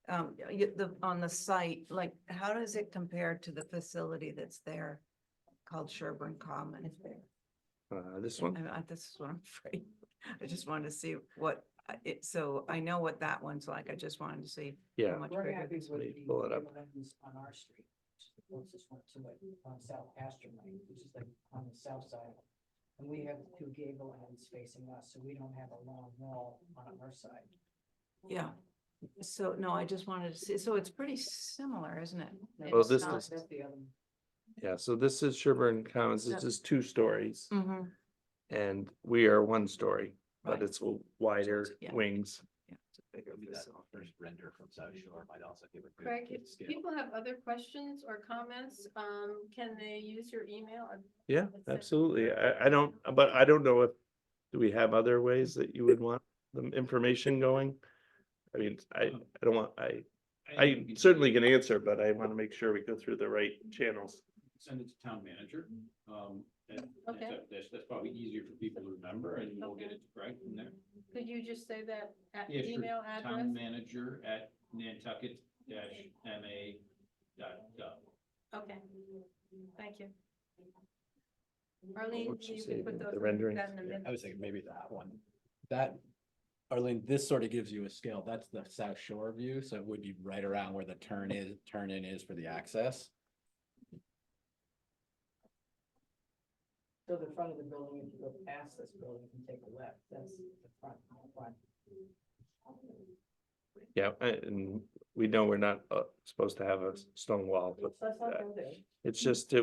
On the site, like, how does it compare to the facility that's there called Sherburne Common? This one, This is what I'm afraid. I just wanted to see what so I know what that one's like. I just wanted to see. yeah, how much We're bigger happy this with would the be. pull it up. buildings on our street. The closest one to it on South Pasture Lane, which is like on the south side. And we have two gable ends facing us, so we don't have a long wall on our side. Yeah. So, no, I just wanted to see, so it's pretty similar, isn't it? Well, It's this not- is- That's the other one. yeah, so this is Sherburne Commons, this is 2 stories Mhm, and we are 1 story, but Right. it's wider Yeah. wings. yeah, it's a bigger Maybe that facility. first render from South Shore might also give a good. Craig, good if scale. people have other questions or comments, can they use your email? Yeah, Let's send- absolutely. I don't, but I don't know if, do we have other ways that you would want the information going? I mean, I don't want, I certainly can answer, but I want to make sure we go through the right channels. Send it to town manager. And Okay. that's probably easier for people to remember and we'll get it right from there. Could you just say that Yeah, sure. email Town address? manager at nantucket-ma.gov. Okay, thank you. Arlene, What'd you you say, can put the those, rendering? that in the I minutes. was thinking maybe that one. That, Arlene, this sort of gives you a scale. That's the South Shore view, so it would be right around where the turn in is for the access. So the front of the building, if you go past this building and take a left, that's the front. Yeah, and we know we're not supposed to have a stone wall, but That's not gonna do. it's just,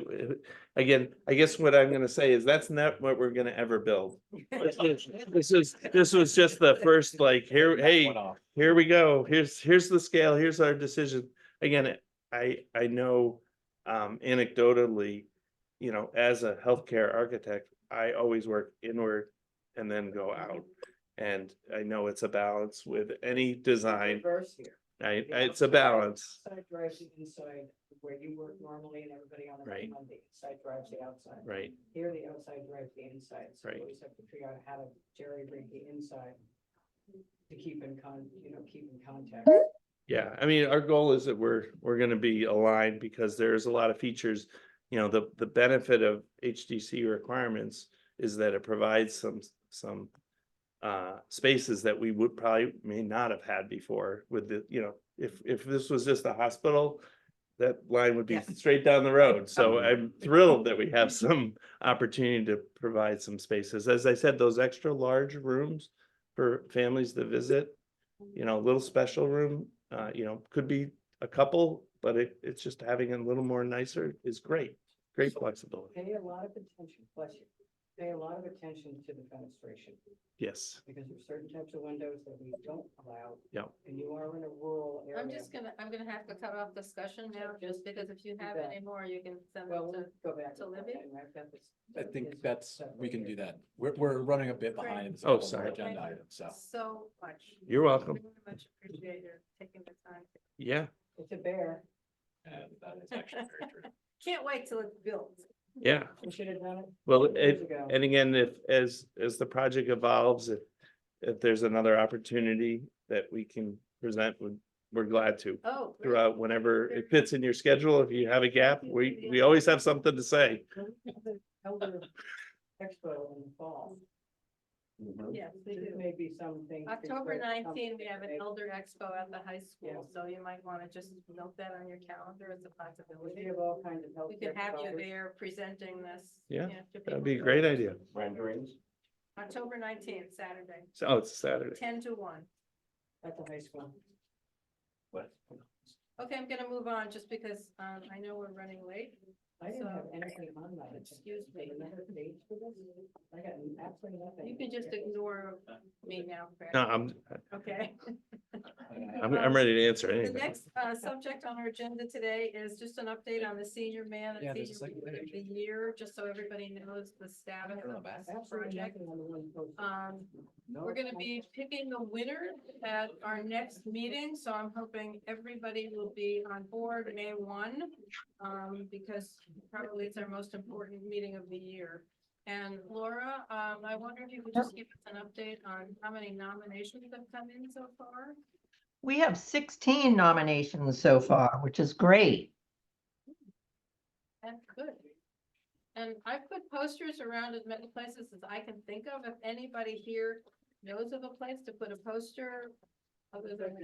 again, I guess what I'm gonna say is that's not what we're gonna ever build. This was just the first, like, here, hey, One-off. here we go, here's the scale, here's our decision. Again, I know anecdotally, as a healthcare architect, I always work inward and then go out. And I know it's a balance with any design, Reverse here. it's a balance, Outside drives the inside where you work normally and everybody on the Right. the inside drives the outside. right? Here, the outside drives the inside, so Right. we always have to figure out how to jerry rig the inside to keep in keep in contact. Yeah, I mean, our goal is that we're gonna be aligned because there's a lot of features. The benefit of HDC requirements is that it provides some spaces that we would probably may not have had before with if this was just a hospital, that line would be Yes. straight down the road. So I'm thrilled that we have some opportunity to provide some spaces. As I said, those extra large rooms for families to visit, a little special room, could be a couple, but it's just having a little more nicer is great. Great flexibility. Pay a lot of attention, bless you, pay a lot of attention to the fenestration, Yes. because there's certain types of windows that we don't allow. Yep. And you are in a rural area. I'm gonna have to cut off discussion now, just because if you have Okay. any more, you can send Well, them we'll go back. to Libby? and I've got this- I think this that's, we can separate do here. that. We're running a bit behind. in Oh, some of our sorry. Agenda Thank you items, so. so much. You're welcome. Very much appreciate your taking the time. Yeah, It's a bear, And that is actually very true. Can't wait till it's built. yeah. we should have done it. Well, years ago. and again, as the project evolves, if there's another opportunity that we can present, we're glad to. Oh. great. Throughout whenever it fits in your schedule, if you have a gap, we always have something to say. Elder Expo in the fall. Yes, we There do. may be some things. October that come 19th, we have an today. Elder Expo at the high school, Yeah. so you might want to just note that on your calendar as a We possibility. have all kinds of health. We could have you there presenting this. Yeah, to That'd be a people. great idea. Renderings. October 19th, Saturday, So, it's Saturday. 10 to 1. At the high school. What? Okay, I'm gonna move on just because I know we're running late. I didn't have So, anything on that. excuse me. Another page for this? I got absolutely nothing. You can just ignore me now, Fran. No, Okay. I'm ready to answer The anything. next subject on our agenda today is just an update on the senior man Yeah, and there's a senior second woman of page. the year, just so everybody knows the status of this Absolutely project. nothing on the one post. We're gonna be picking the winner at our next meeting, so I'm hoping everybody will be on board May 1. Because probably it's our most important meeting of the year. And Laura, I wonder if you could just give us an update on how many nominations have come in so far? We have 16 nominations so far, which is great. That's good. And I've put posters around as many places as I can think of. If anybody here knows of a place to put a poster, other than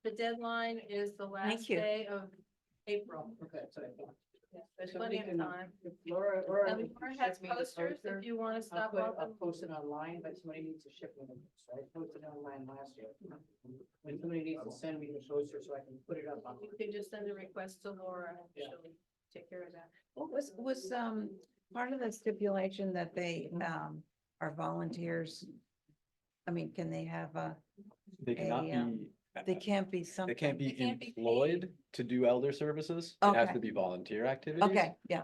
the deadline is the last you. day of April. Okay, so. Yeah, There's Somebody plenty of can- time. if Laura, And can Laura ship has me the posters poster, if you want to I'll stop up. I'll post it online, but somebody needs to ship me the books. I posted it online last year. When somebody needs to send me the poster so I can put it up on. You can just send a request to Laura and Yeah. she'll take care of that. What was part of the stipulation that they, are volunteers? I mean, can they have They cannot they be, can't be they something? can't be They can't be paid. employed to do elder services. It has Okay. to be volunteer activities. Okay, yeah,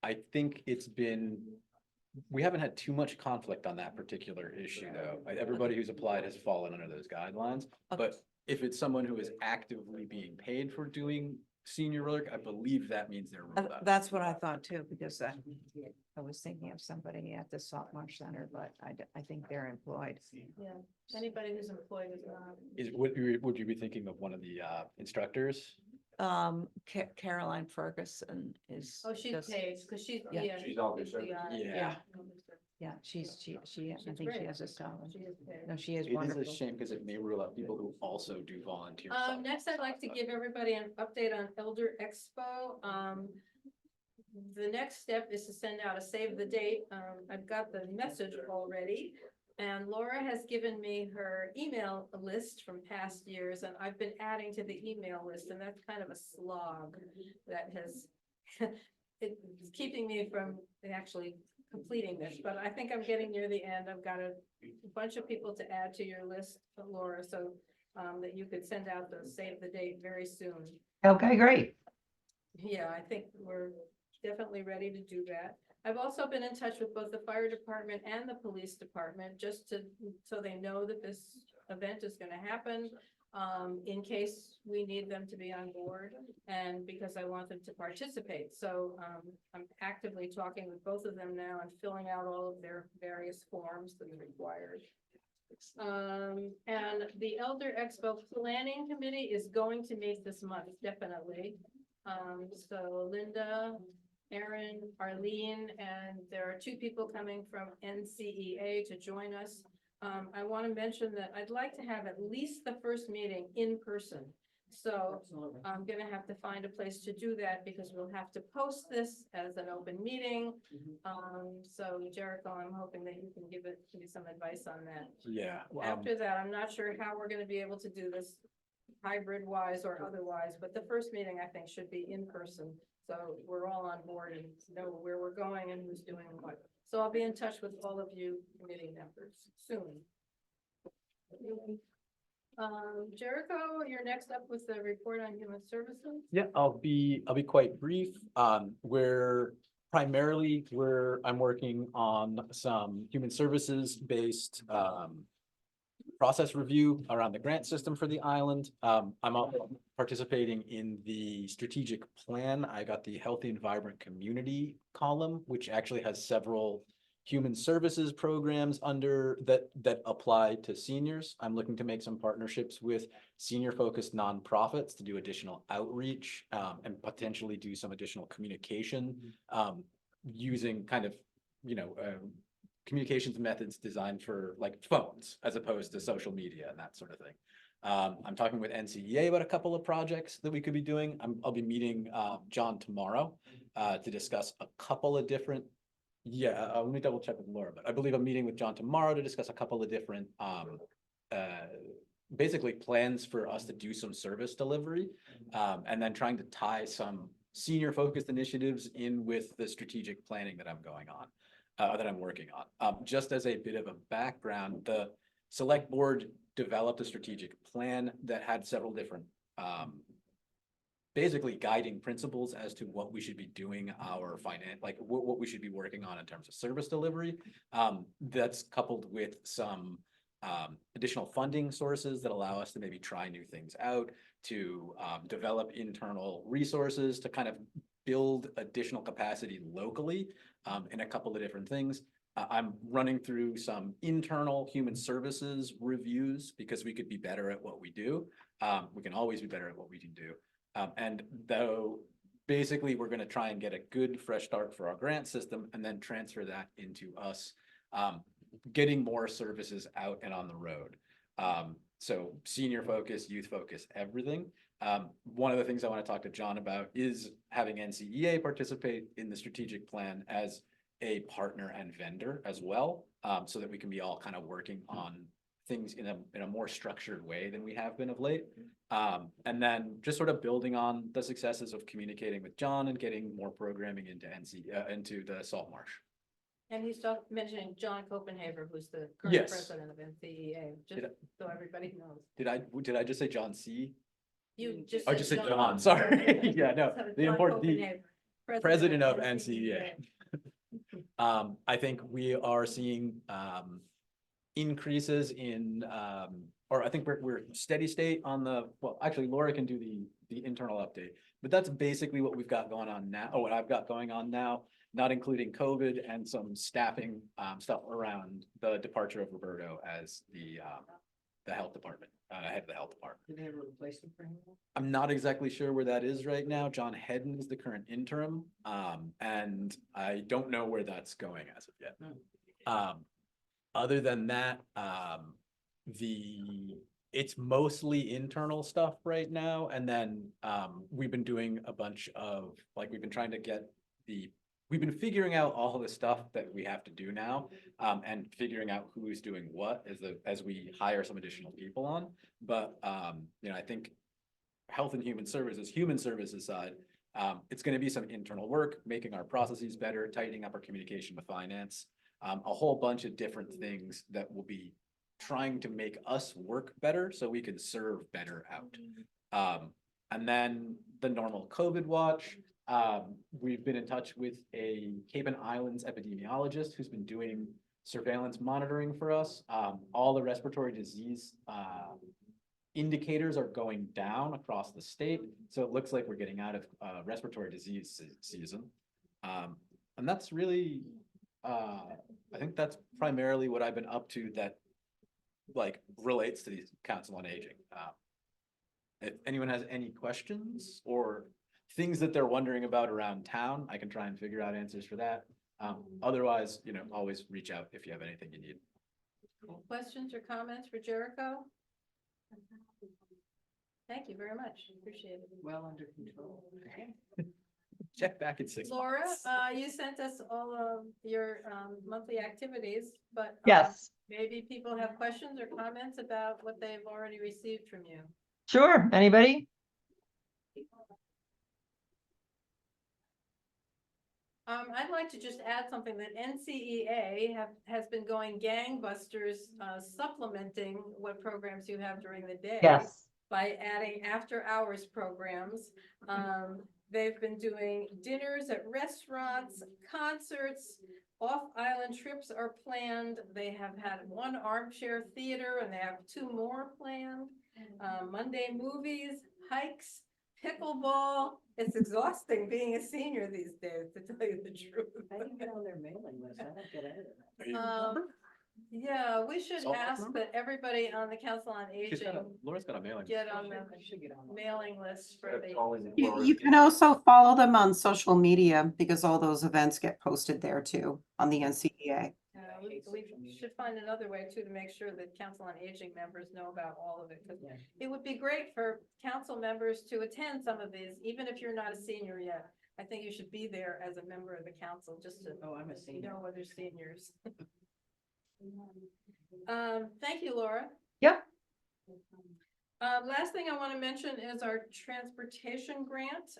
I think we haven't had too much conflict on that particular issue, though. Everybody who's applied has fallen under those guidelines. Okay. But if it's someone who is actively being paid for doing senior work, I believe that means they're ruled out. that's what I thought too, because I was thinking of somebody at the Saltmarsh Center, but I think they're employed. Yeah, anybody who's employed is not. Would you be thinking of one of the instructors? Caroline Ferguson is. Oh, she's just- paid, because she's, Yeah. yeah. She's all she's the, conservative. Yeah. Yeah, she, I She's think she great. has a salary. She is paid. No, she is It is a wonderful. shame because it may rule out people who also do volunteer. stuff. Next, I'd like to give everybody an update on Elder Expo. The next step is to send out a save the date. I've got the message already. And Laura has given me her email list from past years, and I've been adding to the email list, and that's kind of a slog that has, it's keeping me from actually completing this, but I think I'm getting near the end. I've got a bunch of people to add to your list, Laura, so that you could send out the save the date very soon. Okay, great. Yeah, I think we're definitely ready to do that. I've also been in touch with both the fire department and the police department, just so they know that this event is gonna happen. In case we need them to be on board, and because I want them to participate. So, I'm actively talking with both of them now and filling out all of their various forms that are required. And the Elder Expo Planning Committee is going to meet this month, definitely. So Linda, Erin, Arlene, and there are 2 people coming from NCEA to join us. I want to mention that I'd like to have at least the first meeting in person. So Absolutely. I'm gonna have to find a place to do that because we'll have to post this as an open meeting. So Jericho, I'm hoping that you can give me some advice on that. Yeah. After that, I'm not sure how we're gonna be able to do this hybrid wise or otherwise, but the first meeting I think should be in person. So we're all on board and know where we're going and who's doing what. So I'll be in touch with all of you committee members soon. Jericho, you're next up with the report on human services. Yeah, I'll be quite brief. I'm working on some human services based process review around the grant system for the island. I'm also participating in the strategic plan. I got the Healthy and Vibrant Community column, which actually has several human services programs under that apply to seniors. I'm looking to make some partnerships with senior focused nonprofits to do additional outreach and potentially do some additional communication using kind of, communications methods designed for like phones as opposed to social media and that sort of thing. I'm talking with NCEA about a couple of projects that we could be doing. I'll be meeting John tomorrow to discuss a couple of different. Let me double check with Laura, but I believe I'm meeting with John tomorrow to discuss a couple of different basically plans for us to do some service delivery and then trying to tie some senior focused initiatives in with the strategic planning that I'm working on. Just as a bit of a background, the select board developed a strategic plan that had several different basically guiding principles as to what we should be doing our like what we should be working on in terms of service delivery. That's coupled with some additional funding sources that allow us to maybe try new things out, to develop internal resources, to kind of build additional capacity locally in a couple of different things. I'm running through some internal human services reviews because we could be better at what we do. We can always be better at what we can do. And though basically we're going to try and get a good fresh start for our grant system and then transfer that into us getting more services out and on the road. So senior focus, youth focus, everything. One of the things I want to talk to John about is having NCEA participate in the strategic plan as a partner and vendor as well, so that we can be all kind of working on things in a more structured way than we have been of late. And then just sort of building on the successes of communicating with John and getting more programming into into the Salt Marsh. And he's mentioning John Copenhaver, who's the current Yes. president of NCEA, just so everybody knows. Did I just say John C? You just. I just said John, sorry. Yeah, no, So the John important, Copenhaver, president of NCEA. I think we are seeing increases in, or I think we're steady state on well, actually Laura can do the internal update, but that's basically what we've got going on now, or what I've got going on now, not including COVID and some staffing stuff around the departure of Roberto as the health department, head of the health department. Do they have a replacement for him? I'm not exactly sure where that is right now. John Hedden is the current interim, and I don't know where that's going as of yet. Other than that, it's mostly internal stuff right now, and then we've been doing a bunch of, like, we've been trying to get we've been figuring out all of the stuff that we have to do now, and figuring out who's doing what as we hire some additional people on. But you know, I think health and human services side, it's going to be some internal work, making our processes better, tightening up our communication with finance, a whole bunch of different things that will be trying to make us work better so we can serve better out. And then the normal COVID watch. We've been in touch with a Cape and Islands epidemiologist who's been doing surveillance monitoring for us. All the respiratory disease indicators are going down across the state. So it looks like we're getting out of respiratory disease season. And that's really, I think that's primarily what I've been up to that like relates to the Council on Aging. If anyone has any questions or things that they're wondering about around town, I can try and figure out answers for that. Otherwise, you know, always reach out if you have anything you need. Questions or comments for Jericho? Thank you very much. Appreciate it. Well under control. Check back in 6 Laura, months. you sent us all of your monthly activities, but Yes, maybe people have questions or comments about what they've already received from you. sure. Anybody? I'd like to just add something that NCEA has been going gangbusters, supplementing what programs you have during the day. Yes. By adding after hours programs. They've been doing dinners at restaurants, concerts, off-island trips are planned. They have had one armchair theater and they have 2 more planned. Monday movies, hikes, pickleball. It's exhausting being a senior these days, to tell you the truth. How do you get on their mailing list? I don't get it. Yeah, we should Salt, ask remember? that everybody on the Council on Aging Laura's got a mailing. get on the I should get on that. mailing list for the. You can also follow them on social media because all those events get posted there too on the NCEA. We should find another way too to make sure that Council on Aging members know about all of it, because Yeah. it would be great for council members to attend some of these, even if you're not a senior yet. I think you should be there as a member of the council, just to Oh, I'm a senior. know other seniors. Thank you, Laura. Yep. Last thing I want to mention is our transportation grant,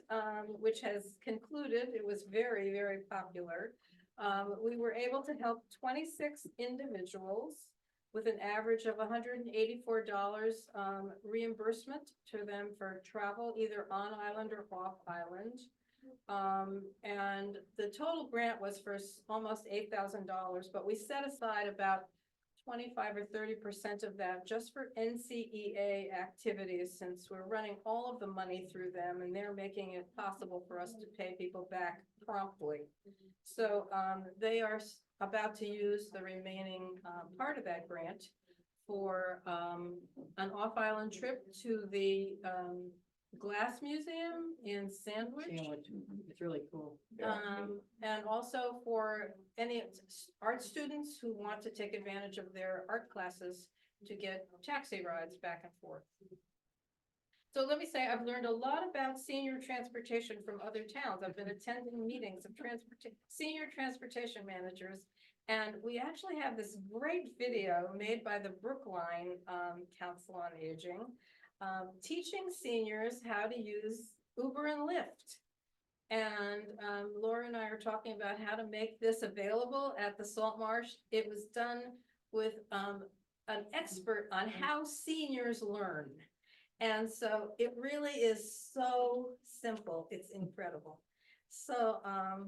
which has concluded. It was very, very popular. We were able to help 26 individuals with an average of $184 reimbursement to them for travel either on island or off island. And the total grant was for almost $8,000, but we set aside about 25 or 30% of that just for NCEA activities, since we're running all of the money through them and they're making it possible for us to pay people back promptly. So they are about to use the remaining part of that grant for an off-island trip to the Glass Museum in Sandwich. It's really cool. And also for any art students who want to take advantage of their art classes to get taxi rides back and forth. So let me say, I've learned a lot about senior transportation from other towns. I've been attending meetings of senior transportation managers. And we actually have this great video made by the Brookline Council on Aging, teaching seniors how to use Uber and Lyft. And Laura and I are talking about how to make this available at the Salt Marsh. It was done with an expert on how seniors learn. And so it really is so simple. It's incredible. So,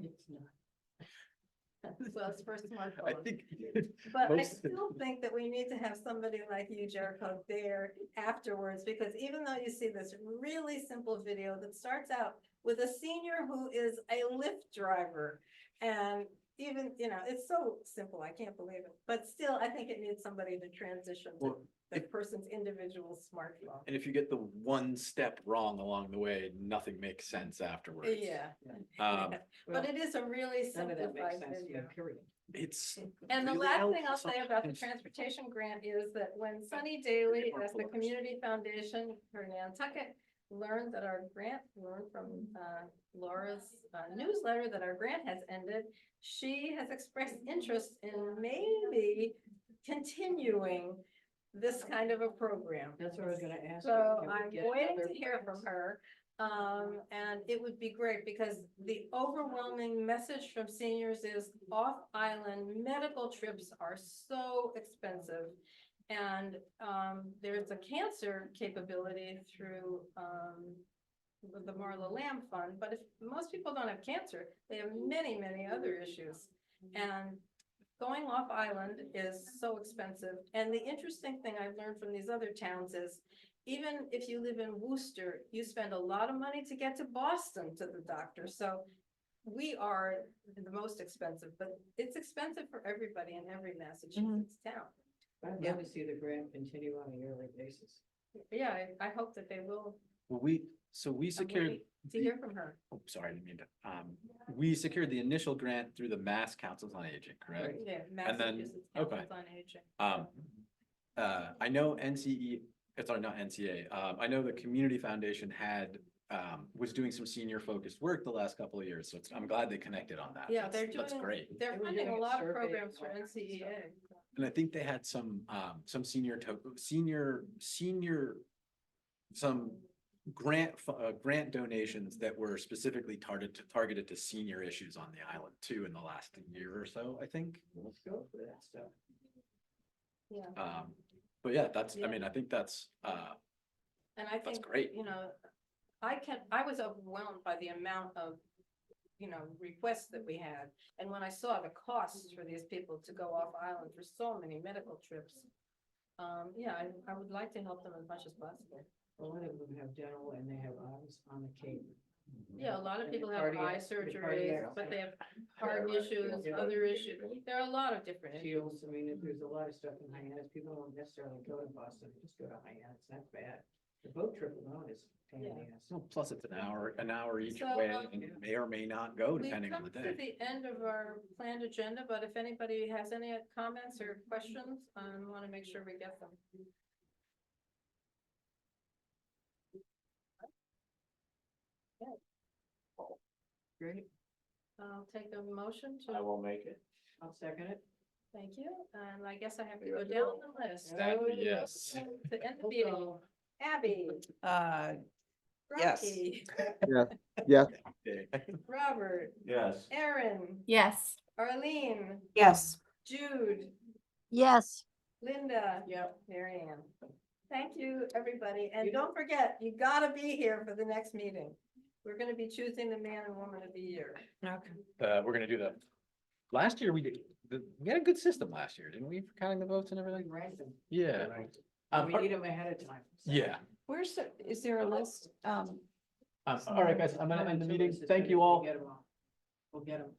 It's not. well, it's for I smartphone. think. But I most- still think that we need to have somebody like you, Jericho, there afterwards, because even though you see this really simple video that starts out with a senior who is a Lyft driver, and even, you know, it's so simple, I can't believe it, but still, I think it needs somebody to transition to Well, the person's individual smartphone. And if you get the one step wrong along the way, nothing makes sense afterwards. Yeah, Um, but it is a really None of that makes simplified sense, video. period. it's. And the really last thing I'll helpful say about the sometimes. transportation grant is that when Sunny Daly, as the Community Foundation for Nantucket, learned that our grant, learned from Laura's newsletter that our grant has ended, she has expressed interest in maybe continuing this kind of a program. That's what I was gonna ask. So you. Can we I'm get waiting other to hear from grants? her. And it would be great because the overwhelming message from seniors is off-island medical trips are so expensive. And there's a cancer capability through the Marla Lamb Fund, but if most people don't have cancer, they have many, many other issues. And going off island is so expensive. And the interesting thing I've learned from these other towns is even if you live in Worcester, you spend a lot of money to get to Boston to the doctor. So we are the most expensive, but it's expensive for everybody in every Massachusetts town. I'd love to see the grant continue on a yearly basis. Yeah, I hope that they will. Well, we I'm secured. waiting to hear from her. Oh, sorry, I didn't mean to. We secured the initial grant through the Mass Councils on Aging, correct? Yeah, And then- Massachusetts okay. Councils on Aging. I know sorry, not NCA. I know the Community Foundation was doing some senior focused work the last couple of years, so I'm glad they connected on that. Yeah, they're That's doing, great. they're They were funding a doing a lot of survey programs for and all that NCEA. And I think they had some grant donations that were specifically targeted to senior issues on the island too in the last year or so, I think. Let's go for that stuff. Yeah, But yeah, I Yeah. mean, I think that's, and I think, great. you know, I was overwhelmed by the amount of, you know, requests that we had. And when I saw the costs for these people to go off island for so many medical trips, yeah, I would like to help them as much as possible. A lot of them have dental and they have eyes on the Cape. Yeah, a lot of And people the have eye cardiac- the surgeries, cardiac but they have heart issues, Yeah. other issues. There are a lot of different issues. Shields, I mean, there's a lot of stuff in Hyannis. People don't necessarily go to Boston, they just go to Hyannis. That's bad. The boat trip alone is a pain in the ass. well, plus it's an hour each So, way and may or may not go We've depending on come the to day. the end of our planned agenda, but if anybody has any comments or questions, I want to make sure we get them. Great, I'll take a motion I to, will make it. I'll second it. thank you, and I guess I have to go down the list. Sadly, yes. To end the meeting, Abby. Yes. Rocky, Yes. Robert, Yes. Aaron, Yes. Arlene, Yes. Jude, Yes. Linda. Yep. Mary Ann. Thank you, everybody. And don't forget, you gotta be here for the next meeting. We're gonna be choosing the man and woman of the year. Okay. We're gonna do last year we did, we had a good system last year, didn't we, for counting the votes and everything? Rank them. Yeah. We need them ahead of time. so. Yeah. Is there a list? All right, guys, I'm gonna end the meeting. Thank you all. We'll get 'em all. We'll get 'em.